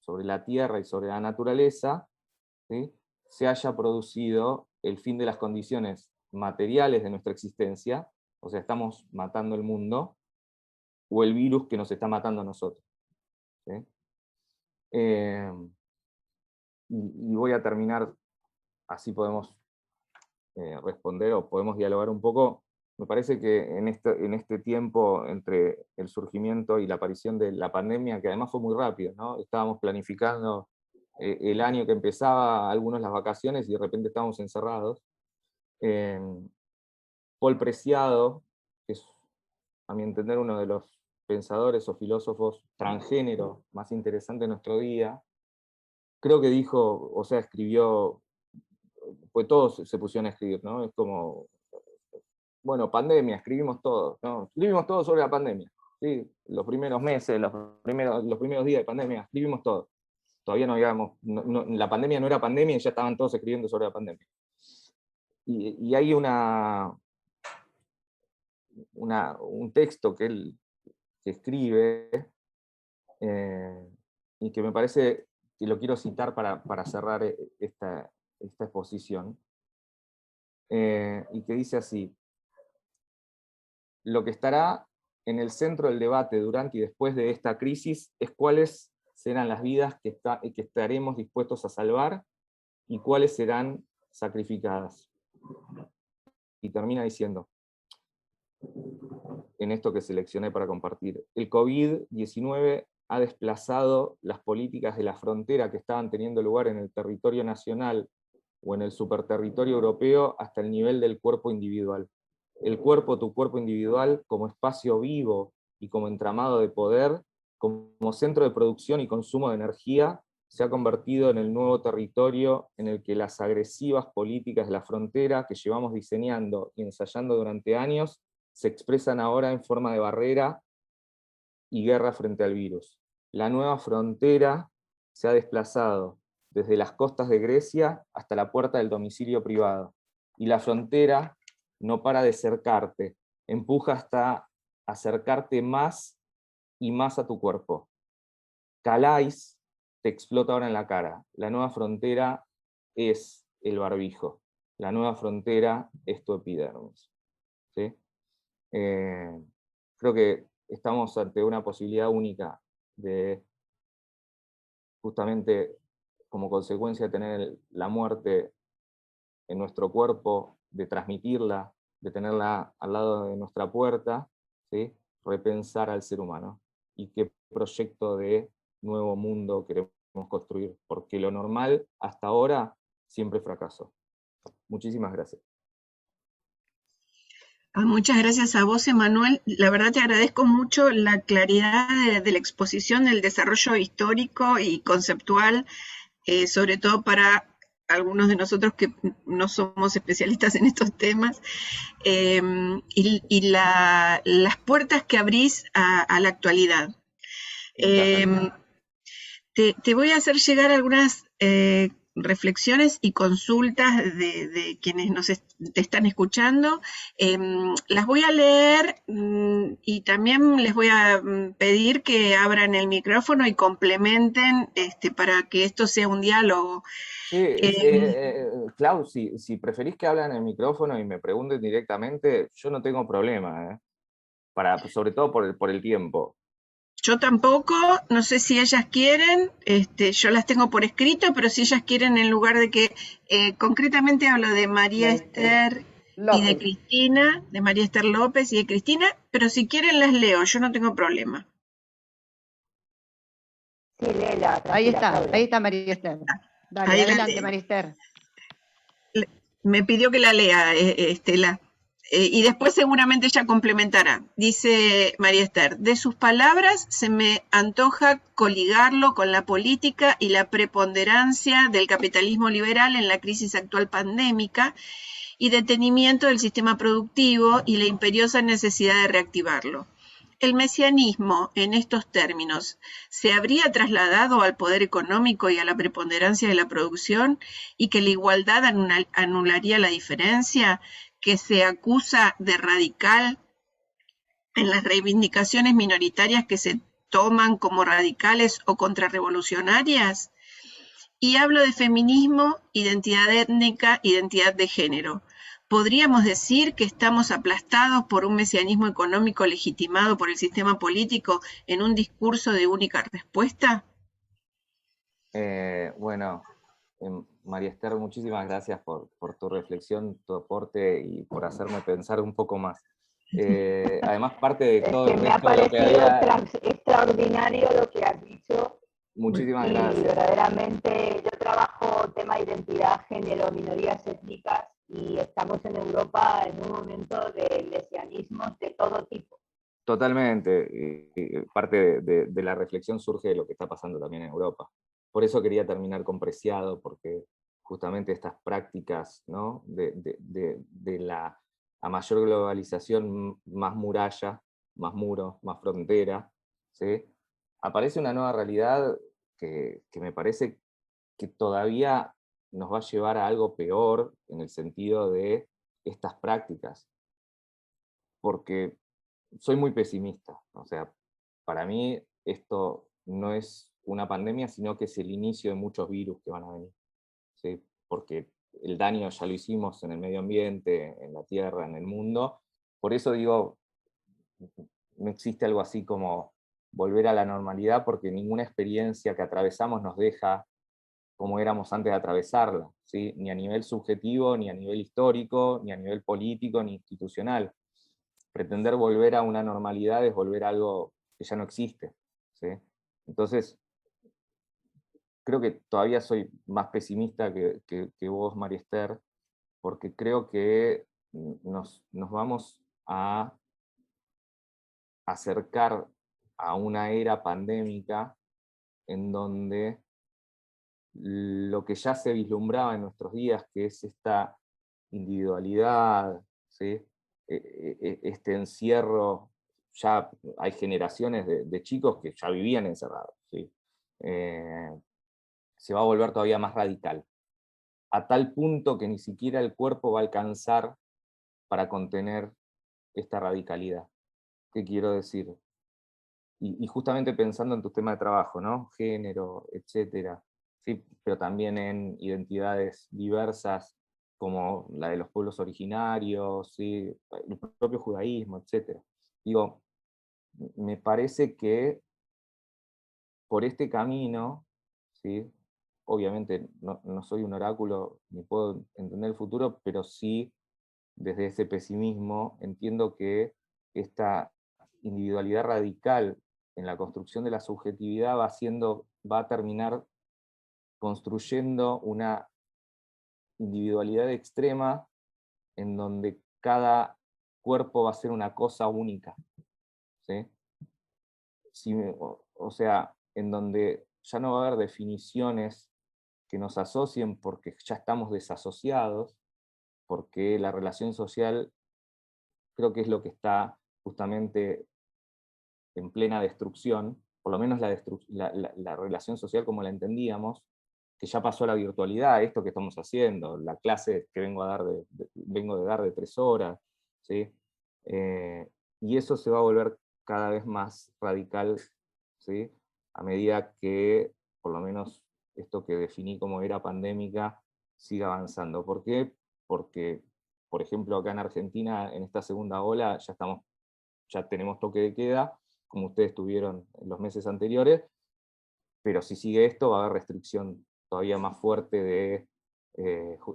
sobre la tierra y sobre la naturaleza, ¿sí?, se haya producido el fin de las condiciones materiales de nuestra existencia, o sea, estamos matando el mundo, o el virus que nos está matando a nosotros, ¿sí? Eh, y voy a terminar, así podemos responder o podemos dialogar un poco. Me parece que en este tiempo entre el surgimiento y la aparición de la pandemia, que además fue muy rápido, ¿no? Estábamos planificando el año que empezaba, algunos las vacaciones, y de repente estábamos encerrados. Paul Preciado, que es, a mi entender, uno de los pensadores o filósofos transgénero más interesantes de nuestro día, creo que dijo, o sea, escribió, pues todos se pusieron a escribir, ¿no? Es como, bueno, pandemia, escribimos todos, ¿no? Escribimos todo sobre la pandemia, ¿sí? Los primeros meses, los primeros días de pandemia, escribimos todo. Todavía no habíamos, la pandemia no era pandemia y ya estaban todos escribiendo sobre la pandemia. Y hay un texto que él escribe, y que me parece, y lo quiero citar para cerrar esta exposición, y que dice así: lo que estará en el centro del debate durante y después de esta crisis es cuáles serán las vidas que estaremos dispuestos a salvar y cuáles serán sacrificadas. Y termina diciendo, en esto que seleccioné para compartir: el COVID-19 ha desplazado las políticas de la frontera que estaban teniendo lugar en el territorio nacional o en el superterritorio europeo hasta el nivel del cuerpo individual. El cuerpo, tu cuerpo individual, como espacio vivo y como entramado de poder, como centro de producción y consumo de energía, se ha convertido en el nuevo territorio en el que las agresivas políticas de la frontera que llevamos diseñando y ensayando durante años se expresan ahora en forma de barrera y guerra frente al virus. La nueva frontera se ha desplazado desde las costas de Grecia hasta la puerta del domicilio privado. Y la frontera no para de cercarte, empuja hasta acercarte más y más a tu cuerpo. Calais te explota ahora en la cara. La nueva frontera es el barbijo. La nueva frontera es tu epidermis. ¿Sí? Creo que estamos ante una posibilidad única de, justamente como consecuencia de tener la muerte en nuestro cuerpo, de transmitirla, de tenerla al lado de nuestra puerta, ¿sí? Repensar al ser humano y qué proyecto de nuevo mundo queremos construir, porque lo normal hasta ahora siempre fracasó. Muchísimas gracias. Muchas gracias a vos, Emanuel. La verdad te agradezco mucho la claridad de la exposición, del desarrollo histórico y conceptual, sobre todo para algunos de nosotros que no somos especialistas en estos temas, y las puertas que abrís a la actualidad. Te voy a hacer llegar algunas reflexiones y consultas de quienes te están escuchando. Las voy a leer y también les voy a pedir que abran el micrófono y complementen para que esto sea un diálogo. Sí, Clau, si preferís que hablen en el micrófono y me pregunten directamente, yo no tengo problema, sobre todo por el tiempo. Yo tampoco, no sé si ellas quieren, yo las tengo por escrito, pero si ellas quieren, en lugar de que, concretamente hablo de María Esther y de Cristina, de María Esther López y de Cristina, pero si quieren las leo, yo no tengo problema. Sí, léela. Ahí está María Esther. Dale, ahí adelante, María Esther. Me pidió que la lea, Estela. Y después seguramente ella complementará. Dice María Esther: de sus palabras se me antoja coligarlo con la política y la preponderancia del capitalismo liberal en la crisis actual pandémica y detenimiento del sistema productivo y la imperiosa necesidad de reactivarlo. ¿El mesianismo, en estos términos, se habría trasladado al poder económico y a la preponderancia de la producción, y que la igualdad anularía la diferencia, que se acusa de radical en las reivindicaciones minoritarias que se toman como radicales o contrarrevolucionarias? Y hablo de feminismo, identidad étnica, identidad de género. ¿Podríamos decir que estamos aplastados por un mesianismo económico legitimado por el sistema político en un discurso de única respuesta? Bueno, María Esther, muchísimas gracias por tu reflexión, tu aporte y por hacerme pensar un poco más. Además, parte de todo el resto de lo que había... extraordinario lo que has dicho. Muchísimas gracias. Verdaderamente, yo trabajo tema de identidad, género, minorías étnicas, y estamos en Europa en un momento de lesionismos de todo tipo. Totalmente. Parte de la reflexión surge de lo que está pasando también en Europa. Por eso quería terminar con Preciado, porque justamente estas prácticas, ¿no? de la a mayor globalización, más muralla, más muro, más frontera, ¿sí? Aparece una nueva realidad que me parece que todavía nos va a llevar a algo peor en el sentido de estas prácticas, porque soy muy pesimista. O sea, para mí esto no es una pandemia, sino que es el inicio de muchos virus que van a venir, ¿sí? Porque el daño ya lo hicimos en el medio ambiente, en la tierra, en el mundo. Por eso digo, no existe algo así como volver a la normalidad, porque ninguna experiencia que atravesamos nos deja como éramos antes de atravesarla, ¿sí? Ni a nivel subjetivo, ni a nivel histórico, ni a nivel político, ni institucional. Pretender volver a una normalidad es volver a algo que ya no existe, ¿sí? Entonces, creo que todavía soy más pesimista que vos, María Esther, porque creo que nos vamos a acercar a una era pandémica en donde lo que ya se vislumbraba en nuestros días, que es esta individualidad, ¿sí? Este encierro, ya hay generaciones de chicos que ya vivían encerrados, ¿sí? Eh, Se va a volver todavía más radical, a tal punto que ni siquiera el cuerpo va a alcanzar para contener esta radicalidad. ¿Qué quiero decir? Y justamente pensando en tu tema de trabajo, ¿no? Género, etcétera, ¿sí? Pero también en identidades diversas como la de los pueblos originarios, ¿sí? El propio judaísmo, etcétera. Digo, me parece que por este camino, ¿sí? Obviamente no soy un oráculo ni puedo entender el futuro, pero sí desde ese pesimismo entiendo que esta individualidad radical en la construcción de la subjetividad va a terminar construyendo una individualidad extrema en donde cada cuerpo va a ser una cosa única, ¿sí? O sea, en donde ya no va a haber definiciones que nos asocien porque ya estamos desasociados, porque la relación social creo que es lo que está justamente en plena destrucción, por lo menos la relación social como la entendíamos, que ya pasó a la virtualidad, esto que estamos haciendo, la clase que vengo de dar de 3 horas, ¿sí? Y eso se va a volver cada vez más radical, ¿sí? A medida que, por lo menos, esto que definí como era pandémica, siga avanzando. ¿Por qué? Porque, por ejemplo, acá en Argentina, en esta segunda ola, ya tenemos toque de queda, como ustedes tuvieron en los meses anteriores, pero si sigue esto va a haber restricción todavía más fuerte de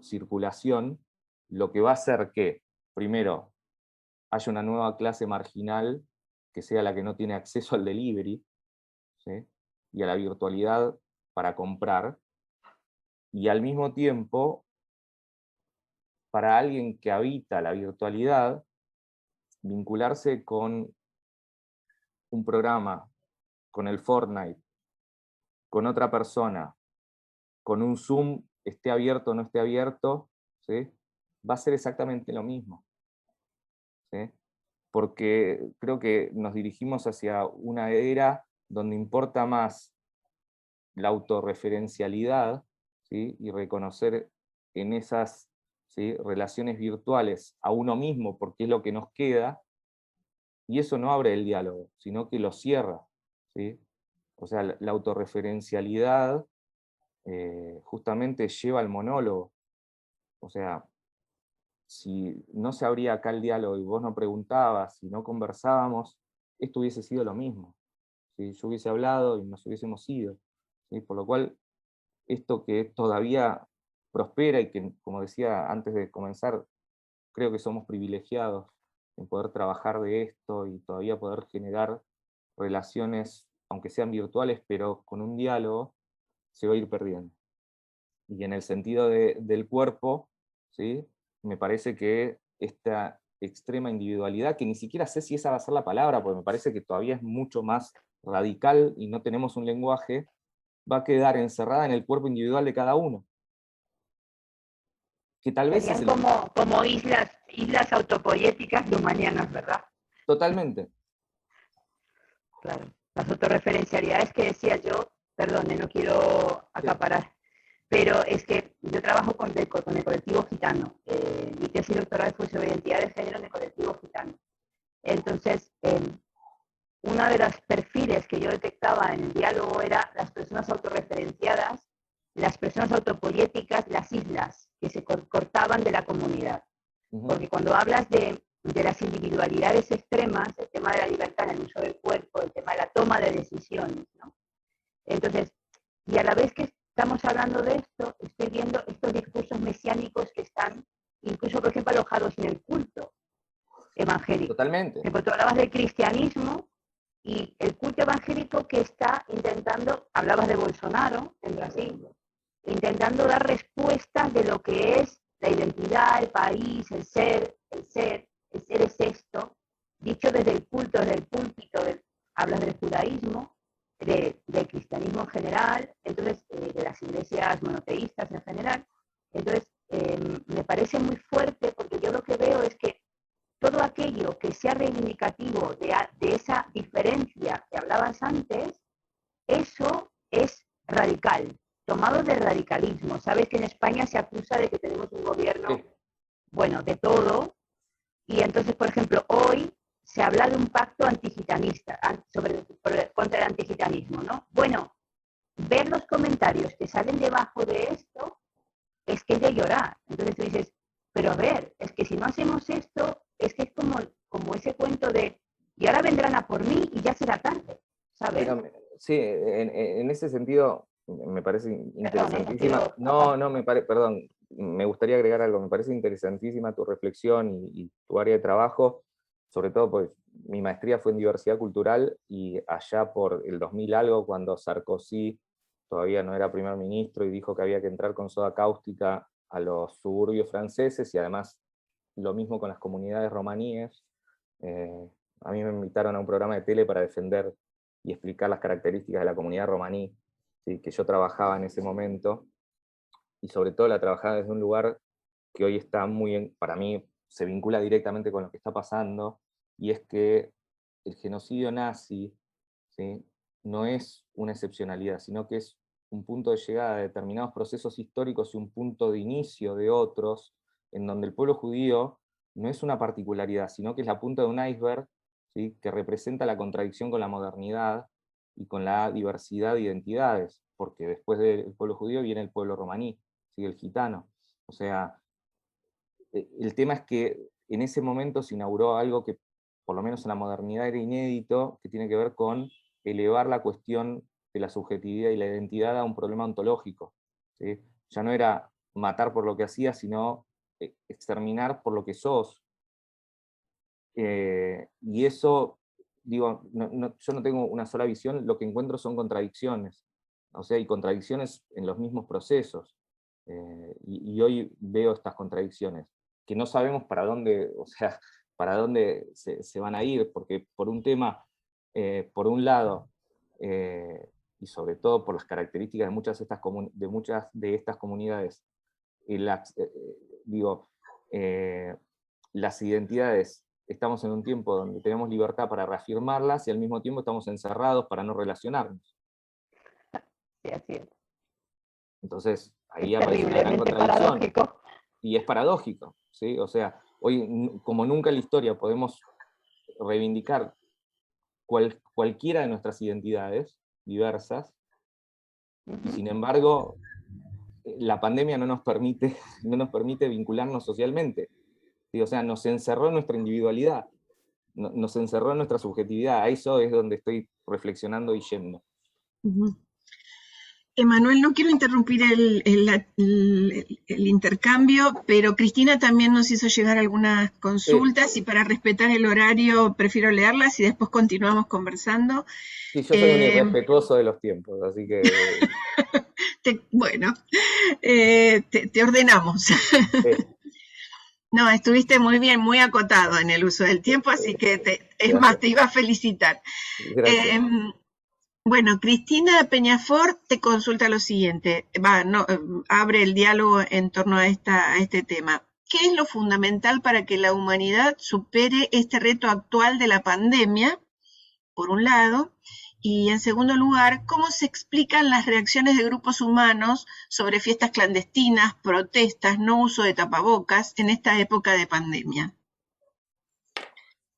circulación, lo que va a hacer que, primero, haya una nueva clase marginal que sea la que no tiene acceso al delivery, ¿sí? Y a la virtualidad para comprar, y al mismo tiempo, para alguien que habita la virtualidad, vincularse con un programa, con el Fortnite, con otra persona, con un Zoom, esté abierto o no esté abierto, ¿sí? Va a ser exactamente lo mismo, ¿sí? Porque creo que nos dirigimos hacia una era donde importa más la autorreferencialidad, ¿sí? Y reconocer en esas, ¿sí? relaciones virtuales a uno mismo, porque es lo que nos queda, y eso no abre el diálogo, sino que lo cierra, ¿sí? O sea, la autorreferencialidad justamente lleva al monólogo. O sea, si no se abría acá el diálogo y vos no preguntabas, si no conversábamos, esto hubiese sido lo mismo. Si yo hubiese hablado y nos hubiésemos ido. ¿Sí? Por lo cual, esto que todavía prospera y que, como decía antes de comenzar, creo que somos privilegiados en poder trabajar de esto y todavía poder generar relaciones, aunque sean virtuales, pero con un diálogo, se va a ir perdiendo. Y en el sentido del cuerpo, ¿sí? me parece que esta extrema individualidad, que ni siquiera sé si esa va a ser la palabra, porque me parece que todavía es mucho más radical y no tenemos un lenguaje, va a quedar encerrada en el cuerpo individual de cada uno. Que tal vez es Serían como islas autopoéticas lumanianas, ¿verdad? Totalmente. Claro. Las autorreferencialidades que decía yo, perdone, no quiero acaparar, pero es que yo trabajo con el colectivo gitano. Mi tesis doctoral fue sobre identidad de género en el colectivo gitano. Entonces, uno de los perfiles que yo detectaba en el diálogo era las personas autorreferenciadas, las personas autopoéticas, las islas que se cortaban de la comunidad. Porque cuando hablas de las individualidades extremas, el tema de la libertad en el uso del cuerpo, el tema de la toma de decisiones, ¿no? Entonces, y a la vez que estamos hablando de esto, estoy viendo estos discursos mesiánicos que están, incluso, por ejemplo, alojados en el culto evangélico. Totalmente. Porque tú hablabas del cristianismo y el culto evangélico que está intentando, hablabas de Bolsonaro en Brasil, intentando dar respuestas de lo que es la identidad, el país, el ser es esto, dicho desde el culto, desde el púlpito, hablas del judaísmo, del cristianismo en general, entonces de las iglesias monoteístas en general. Entonces, me parece muy fuerte porque yo lo que veo es que todo aquello que sea reivindicativo de esa diferencia que hablabas antes, eso es radical, tomado del radicalismo. Sabes que en España se acusa de que tenemos un gobierno, bueno, de todo, y entonces, por ejemplo, hoy se habla de un pacto antigitanista, contra el antigitanismo, ¿no? Bueno, ver los comentarios que salen debajo de esto es que es de llorar. Entonces tú dices, pero a ver, es que si no hacemos esto, es que es como ese cuento de, y ahora vendrán a por mí y ya será tarde, ¿sabes? Pero, sí, en ese sentido me parece interesantísima. Perdón, me gustaría agregar algo. Me parece interesantísima tu reflexión y tu área de trabajo, sobre todo porque mi maestría fue en diversidad cultural y allá por el 2000 algo, cuando Sarkozy todavía no era primer ministro y dijo que había que entrar con soda cáustica a los suburbios franceses y además lo mismo con las comunidades romaníes. A mí me invitaron a un programa de tele para defender y explicar las características de la comunidad romaní, ¿sí? Que yo trabajaba en ese momento, y sobre todo la trabajaba desde un lugar que hoy está para mí se vincula directamente con lo que está pasando, y es que el genocidio nazi, ¿sí? No es una excepcionalidad, sino que es un punto de llegada de determinados procesos históricos y un punto de inicio de otros, en donde el pueblo judío no es una particularidad, sino que es la punta de un iceberg, ¿sí? Que representa la contradicción con la modernidad y con la diversidad de identidades, porque después del pueblo judío viene el pueblo romaní, ¿sí? El gitano. O sea, el tema es que en ese momento se inauguró algo que, por lo menos en la modernidad, era inédito, que tiene que ver con elevar la cuestión de la subjetividad y la identidad a un problema ontológico, ¿sí? Ya no era matar por lo que hacías, sino exterminar por lo que sos. Y eso, digo, yo no tengo una sola visión, lo que encuentro son contradicciones, o sea, hay contradicciones en los mismos procesos, y hoy veo estas contradicciones, que no sabemos para dónde, o sea, para dónde se van a ir, porque por un tema, por un lado, y sobre todo por las características de muchas de estas comunidades, digo, las identidades, estamos en un tiempo donde tenemos libertad para reafirmarlas y al mismo tiempo estamos encerrados para no relacionarnos. Sí, así es. Entonces, ahí aparece una gran contradicción. Paradójico. Y es paradójico, ¿sí? O sea, hoy, como nunca en la historia, podemos reivindicar cualquiera de nuestras identidades diversas, y sin embargo, la pandemia no nos permite vincularnos socialmente. ¿Sí? O sea, nos encerró en nuestra individualidad, nos encerró en nuestra subjetividad. A eso es donde estoy reflexionando y yendo. Emanuel, no quiero interrumpir el intercambio, pero Cristina también nos hizo llegar algunas consultas, y para respetar el horario prefiero leerlas y después continuamos conversando. Sí, yo soy un irrespetuoso de los tiempos, así que... Bueno, te ordenamos. No, estuviste muy bien, muy acotado en el uso del tiempo, así que es más, te iba a felicitar. Gracias. Bueno, Cristina Peñafort te consulta lo siguiente, abre el diálogo en torno a este tema. ¿Qué es lo fundamental para que la humanidad supere este reto actual de la pandemia, por un lado? Y en segundo lugar, ¿cómo se explican las reacciones de grupos humanos sobre fiestas clandestinas, protestas, no uso de tapabocas en esta época de pandemia?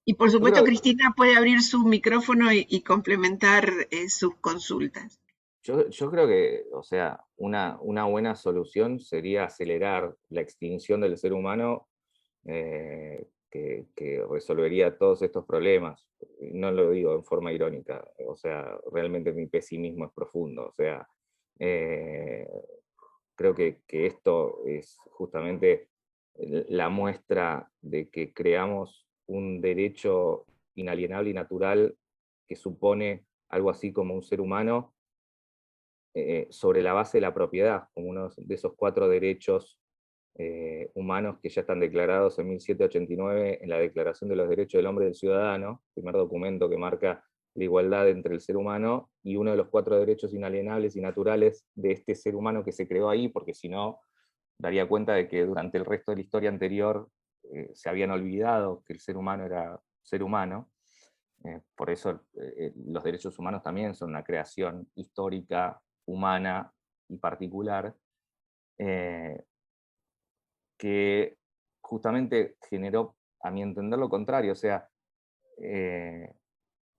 Y por Yo supuesto, creo, Cristina puede abrir su micrófono y complementar sus consultas. yo creo que, o sea, una buena solución sería acelerar la extinción del ser humano, que resolvería todos estos problemas. No lo digo en forma irónica, o sea, realmente mi pesimismo es profundo. O sea, eh, creo que esto es justamente la muestra de que creamos un derecho inalienable y natural que supone algo así como un ser humano, sobre la base de la propiedad, como uno de esos 4 derechos humanos que ya están declarados en 1789 en la Declaración de los Derechos del Hombre y del Ciudadano, primer documento que marca la igualdad entre el ser humano, y uno de los 4 derechos inalienables y naturales de este ser humano que se creó ahí, porque si no, daría cuenta de que durante el resto de la historia anterior se habían olvidado que el ser humano era ser humano. Por eso los derechos humanos también son una creación histórica, humana y particular, que justamente generó, a mi entender, lo contrario. O sea, el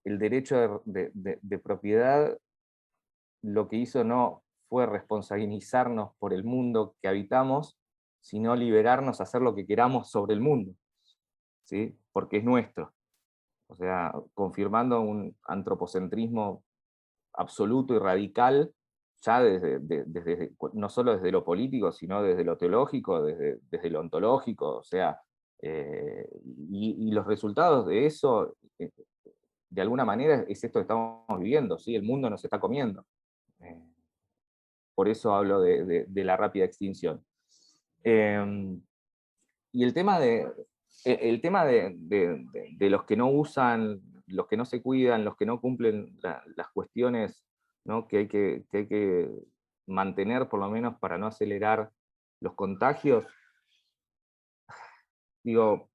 derecho de propiedad lo que hizo no fue responsabilizarnos por el mundo que habitamos, sino liberarnos a hacer lo que queramos sobre el mundo, ¿sí? Porque es nuestro. O sea, confirmando un antropocentrismo absoluto y radical, ya desde no solo desde lo político, sino desde lo teológico, desde lo ontológico. O sea, y los resultados de eso, de alguna manera, es esto que estamos viviendo, ¿sí? El mundo nos está comiendo. Por eso hablo de la rápida extinción. Y el tema de los que no usan, los que no se cuidan, los que no cumplen las cuestiones, ¿no? que hay que mantener por lo menos para no acelerar los contagios, digo,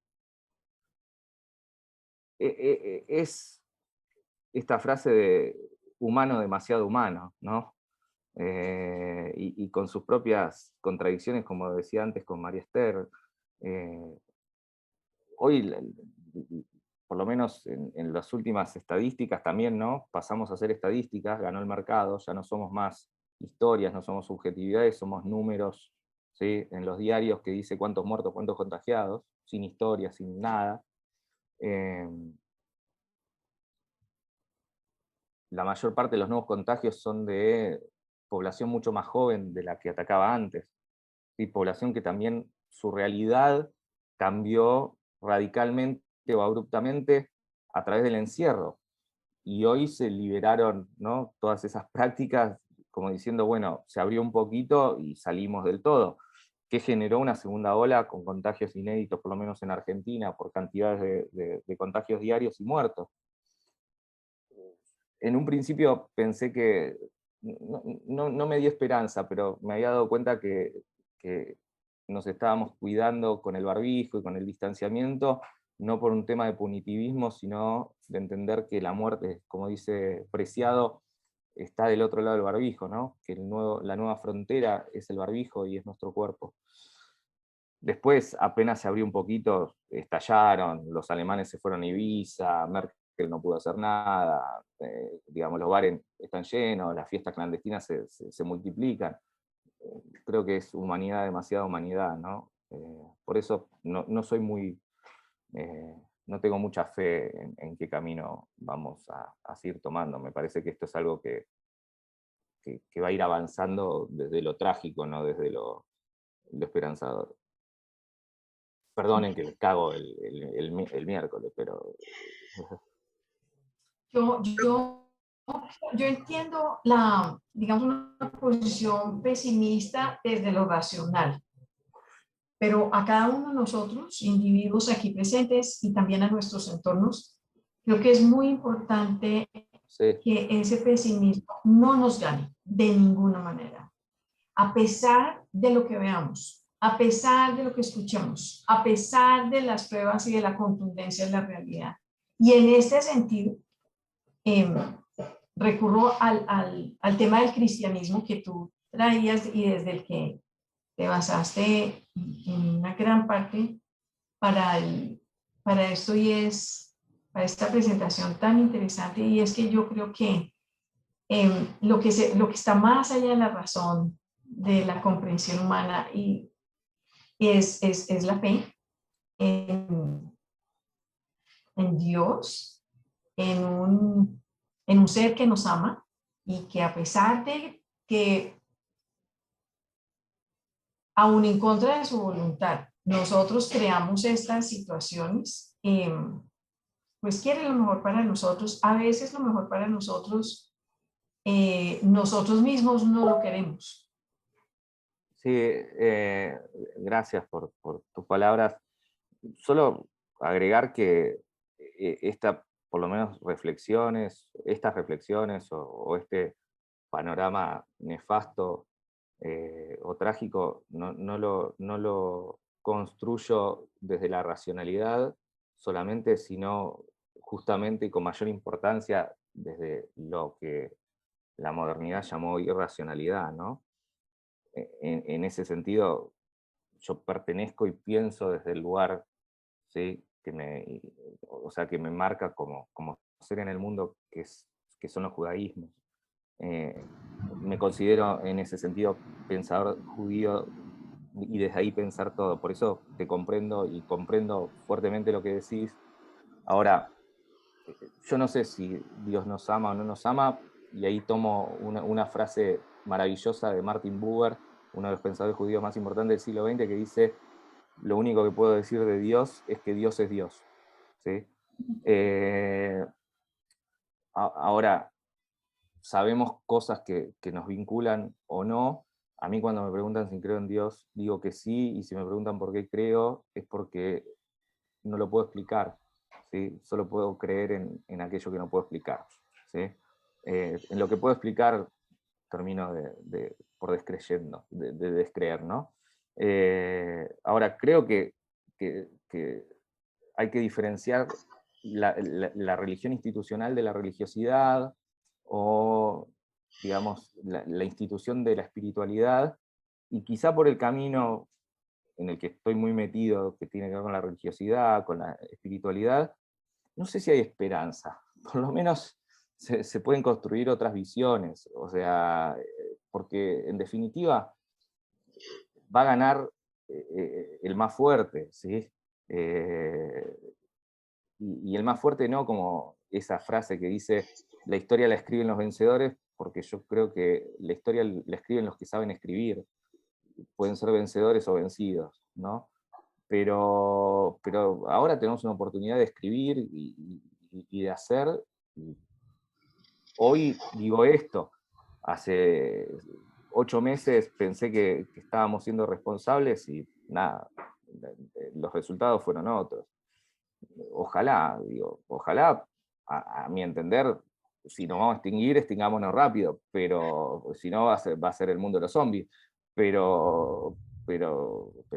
es esta frase de humano demasiado humano, ¿no? Y con sus propias contradicciones, como decía antes con María Esther. Hoy, por lo menos en las últimas estadísticas también, ¿no? Pasamos a ser estadísticas, ganó el mercado, ya no somos más historias, no somos subjetividades, somos números, ¿sí? En los diarios que dice cuántos muertos, cuántos contagiados, sin historia, sin nada. La mayor parte de los nuevos contagios son de población mucho más joven de la que atacaba antes, y población que también su realidad cambió radicalmente o abruptamente a través del encierro. Y hoy se liberaron, ¿no? Todas esas prácticas, como diciendo, bueno, se abrió un poquito y salimos del todo, que generó una segunda ola con contagios inéditos, por lo menos en Argentina, por cantidades de contagios diarios y muertos. En un principio pensé que, no me dio esperanza, pero me había dado cuenta que nos estábamos cuidando con el barbijo y con el distanciamiento, no por un tema de punitivismo, sino de entender que la muerte, como dice Preciado, está del otro lado del barbijo, ¿no? Que la nueva frontera es el barbijo y es nuestro cuerpo. Después, apenas se abrió un poquito, estallaron, los alemanes se fueron a Ibiza, Merkel no pudo hacer nada, digamos, los bares están llenos, las fiestas clandestinas se multiplican. Creo que es humanidad, demasiada humanidad, ¿no? Por eso no soy muy, no tengo mucha fe en qué camino vamos a seguir tomando. Me parece que esto es algo que va a ir avanzando desde lo trágico, no desde lo esperanzador. Perdonen que les cago el miércoles, pero... Yo entiendo digamos, una posición pesimista desde lo racional, pero a cada uno de nosotros, individuos aquí presentes y también a nuestros entornos, creo que es muy importante que ese pesimismo no nos gane de ninguna manera. A pesar de lo que veamos, a pesar de lo que escuchamos, a pesar de las pruebas y de la contundencia de la realidad. Y en este sentido, recurro al tema del cristianismo que tú traías y desde el que te basaste en una gran parte para esto y para esta presentación tan interesante, y es que yo creo que lo que está más allá de la razón, de la comprensión humana, y es la fe en Dios, en un ser que nos ama y que a pesar de que aún en contra de su voluntad nosotros creamos estas situaciones, pues quiere lo mejor para nosotros. A veces lo mejor para nosotros, nosotros mismos no lo queremos. Sí, gracias por tus palabras. Solo agregar que por lo menos estas reflexiones o este panorama nefasto o trágico, no lo construyo desde la racionalidad solamente, sino justamente y con mayor importancia desde lo que la modernidad llamó irracionalidad, ¿no? En ese sentido, yo pertenezco y pienso desde el lugar, ¿sí? que me marca como ser en el mundo, que son los judaísmos. Me considero en ese sentido pensador judío y desde ahí pensar todo. Por eso te comprendo y comprendo fuertemente lo que decís. Ahora, yo no sé si Dios nos ama o no nos ama, y ahí tomo una frase maravillosa de Martin Buber, uno de los pensadores judíos más importantes del siglo XX, que dice: lo único que puedo decir de Dios es que Dios es Dios. ¿Sí? Ahora, sabemos cosas que nos vinculan o no. A mí cuando me preguntan si creo en Dios, digo que sí, y si me preguntan por qué creo, es porque no lo puedo explicar. ¿Sí? Solo puedo creer en aquello que no puedo explicar. ¿Sí? En lo que puedo explicar termino por descreyendo, de descreer, ¿no? Ahora, creo que hay que diferenciar la religión institucional de la religiosidad, o, digamos, la institución de la espiritualidad, y quizá por el camino en el que estoy muy metido, que tiene que ver con la religiosidad, con la espiritualidad, no sé si hay esperanza. Por lo menos se pueden construir otras visiones, o sea, porque en definitiva va a ganar el más fuerte, ¿sí? Y el más fuerte no como esa frase que dice: la historia la escriben los vencedores, porque yo creo que la historia la escriben los que saben escribir. Pueden ser vencedores o vencidos, ¿no? Pero ahora tenemos una oportunidad de escribir y de hacer. Hoy digo esto, hace 8 meses pensé que estábamos siendo responsables y nada, los resultados fueron otros. Ojalá, a mi entender, si nos vamos a extinguir, extingámonos rápido, pero si no va a ser el mundo de los zombies. Pero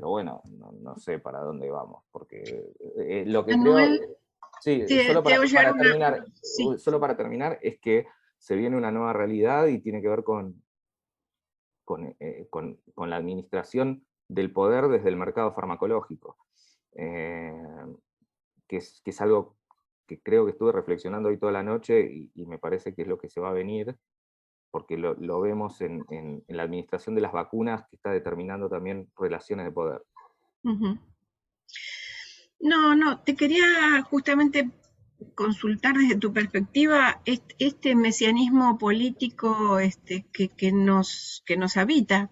bueno, no sé para dónde vamos, porque lo que Manuel, creo, sí, te hago llegar una... Sí. solo para terminar, es que se viene una nueva realidad y tiene que ver con la administración del poder desde el mercado farmacológico, que es algo que creo que estuve reflexionando hoy toda la noche, y me parece que es lo que se va a venir, porque lo vemos en la administración de las vacunas, que está determinando también relaciones de poder. Uh-huh. No, te quería justamente consultar desde tu perspectiva este mesianismo político que nos habita.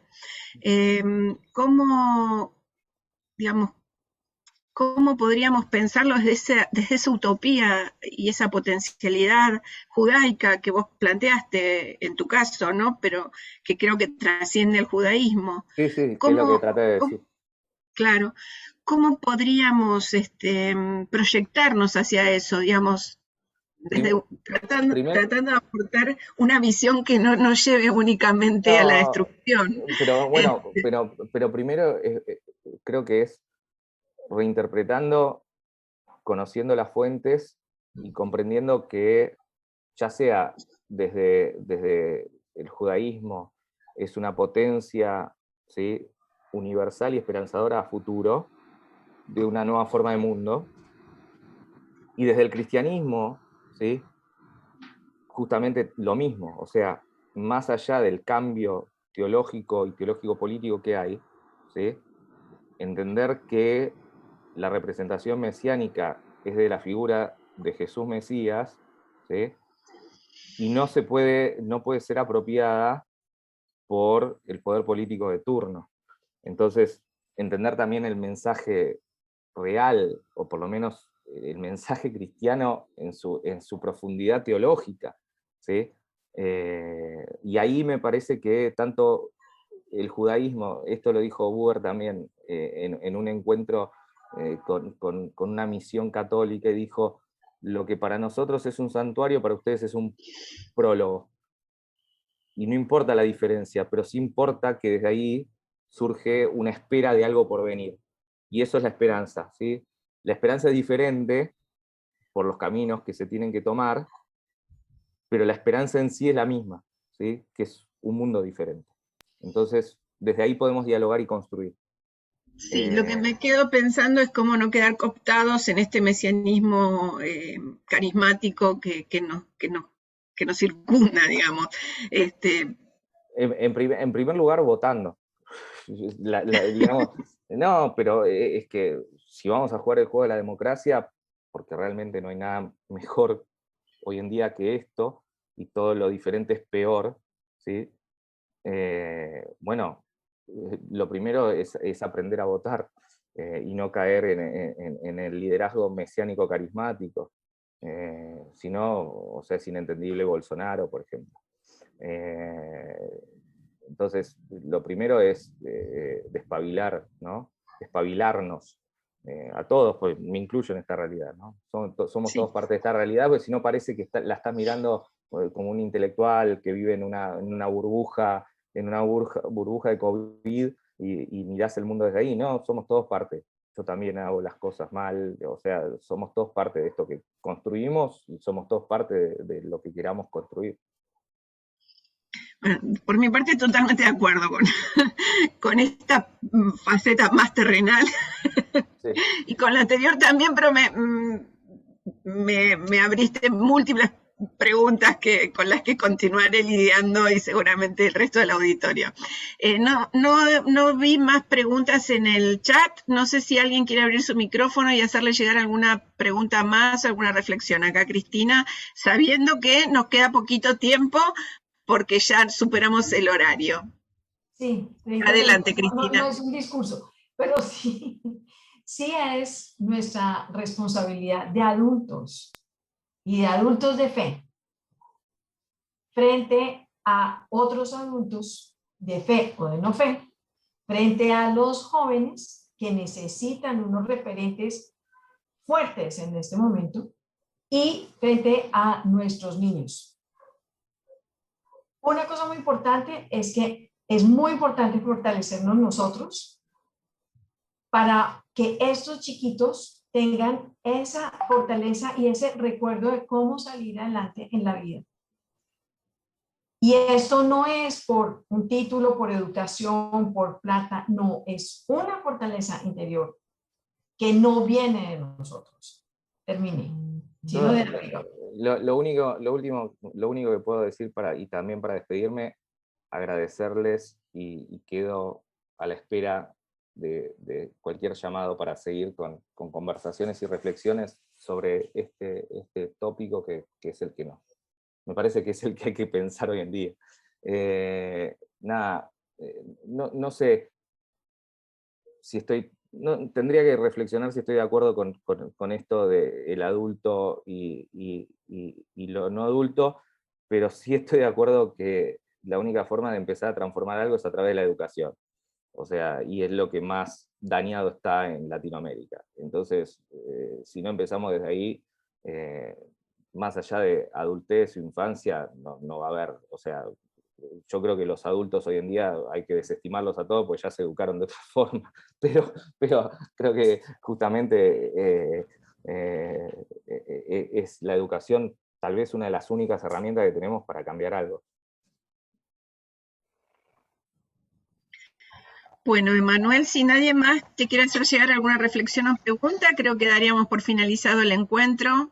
¿Cómo podríamos pensarlo desde esa utopía y esa potencialidad judaica que vos planteaste en tu caso, ¿no? Pero que creo que trasciende el judaísmo? Sí, es lo que traté de decir. claro. ¿Cómo podríamos proyectarnos hacia eso, digamos, Primero, tratando de aportar una visión que no lleve únicamente a la no, destrucción? pero bueno, pero primero creo que es reinterpretando, conociendo las fuentes y comprendiendo que ya sea desde el judaísmo, es una potencia, ¿sí?, universal y esperanzadora a futuro, de una nueva forma de mundo, y desde el cristianismo, ¿sí?, justamente lo mismo, o sea, más allá del cambio teológico y teológico-político que hay, ¿sí?, entender que la representación mesiánica es de la figura de Jesús Mesías, ¿sí?, y no puede ser apropiada por el poder político de turno. Entonces, entender también el mensaje real, o por lo menos el mensaje cristiano en su profundidad teológica, ¿sí? Y ahí me parece que tanto el judaísmo, esto lo dijo Buber también en un encuentro con una misión católica, y dijo: lo que para nosotros es un santuario, para ustedes es un prólogo. Y no importa la diferencia, pero sí importa que desde ahí surge una espera de algo por venir. Y eso es la esperanza, ¿sí? La esperanza es diferente por los caminos que se tienen que tomar, pero la esperanza en sí es la misma, ¿sí?, que es un mundo diferente. Entonces, desde ahí podemos dialogar y construir. Sí, lo que me quedo pensando es cómo no quedar cooptados en este mesianismo carismático que nos circunda, digamos. En primer lugar, votando. Digamos, no, pero es que si vamos a jugar el juego de la democracia, porque realmente no hay nada mejor hoy en día que esto, y todo lo diferente es peor, ¿sí? Bueno, lo primero es aprender a votar y no caer en el liderazgo mesiánico carismático. Si no, o sea, es inentendible Bolsonaro, por ejemplo. Entonces, lo primero es despabilar, ¿no? Despabilarnos a todos, pues me incluyo en esta realidad, ¿no? Somos Sí. todos parte de esta realidad, porque si no parece que la estás mirando como un intelectual que vive en una burbuja, burbuja de COVID, y mirás el mundo desde ahí. No, somos todos parte. Yo también hago las cosas mal, o sea, somos todos parte de esto que construimos, y somos todos parte de lo que queramos construir. Bueno, por mi parte, totalmente de acuerdo con esta faceta más terrenal. Sí. Y con la anterior también, pero me abriste múltiples preguntas con las que continuaré lidiando, y seguramente el resto del auditorio. No vi más preguntas en el chat. No sé si alguien quiere abrir su micrófono y hacerle llegar alguna pregunta más, alguna reflexión acá, Cristina, sabiendo que nos queda poquito tiempo porque ya superamos el horario. Sí, 30 Adelante, segundos. No Cristina. es un discurso, pero sí, sí es nuestra responsabilidad de adultos y de adultos de fe frente a otros adultos de fe o de no fe, frente a los jóvenes que necesitan unos referentes fuertes en este momento, y frente a nuestros niños. Una cosa muy importante es que es muy importante fortalecernos nosotros para que estos chiquitos tengan esa fortaleza y ese recuerdo de cómo salir adelante en la vida. Y esto no es por un título, por educación, por plata, no, es una fortaleza interior que no viene de nosotros. Terminé. Sino de arriba. Lo único que puedo decir y también para despedirme, agradecerles, y quedo a la espera de cualquier llamado para seguir con conversaciones y reflexiones sobre este tópico que es el que me parece que es el que hay que pensar hoy en día. No sé si tendría que reflexionar si estoy de acuerdo con esto del adulto y lo no adulto, pero sí estoy de acuerdo que la única forma de empezar a transformar algo es a través de la educación. O sea, y es lo que más dañado está en Latinoamérica. Entonces, si no empezamos desde ahí, más allá de adultez o infancia, no va a haber, o sea, yo creo que los adultos hoy en día hay que desestimarlos a todos porque ya se educaron de otra forma, pero creo que justamente es la educación tal vez una de las únicas herramientas que tenemos para cambiar algo. Bueno, Emanuel, si nadie más te quiere hacer llegar alguna reflexión o pregunta, creo que daríamos por finalizado el encuentro.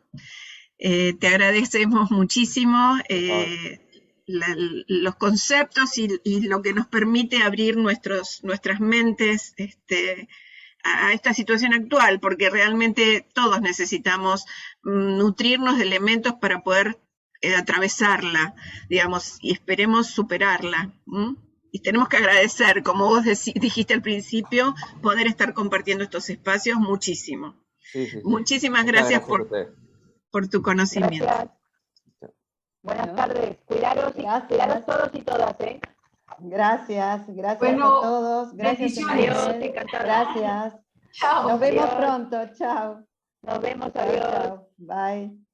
Te agradecemos muchísimo los conceptos y lo que nos permite abrir nuestras mentes a esta situación actual, porque realmente todos necesitamos nutrirnos de elementos para poder atravesarla, digamos, y esperemos superarla. Y tenemos que agradecer, como vos dijiste al principio, poder estar compartiendo estos espacios muchísimo. Sí. Muchísimas gracias por tu conocimiento. Gracias. Buenas tardes. Cuidaros todos y todas, ¿eh? Gracias Bueno, a todos. Gracias, bendiciones. Gracias. Chao. Nos vemos Adiós. pronto. Chao. Nos vemos, Chao, adiós. chao. Bye.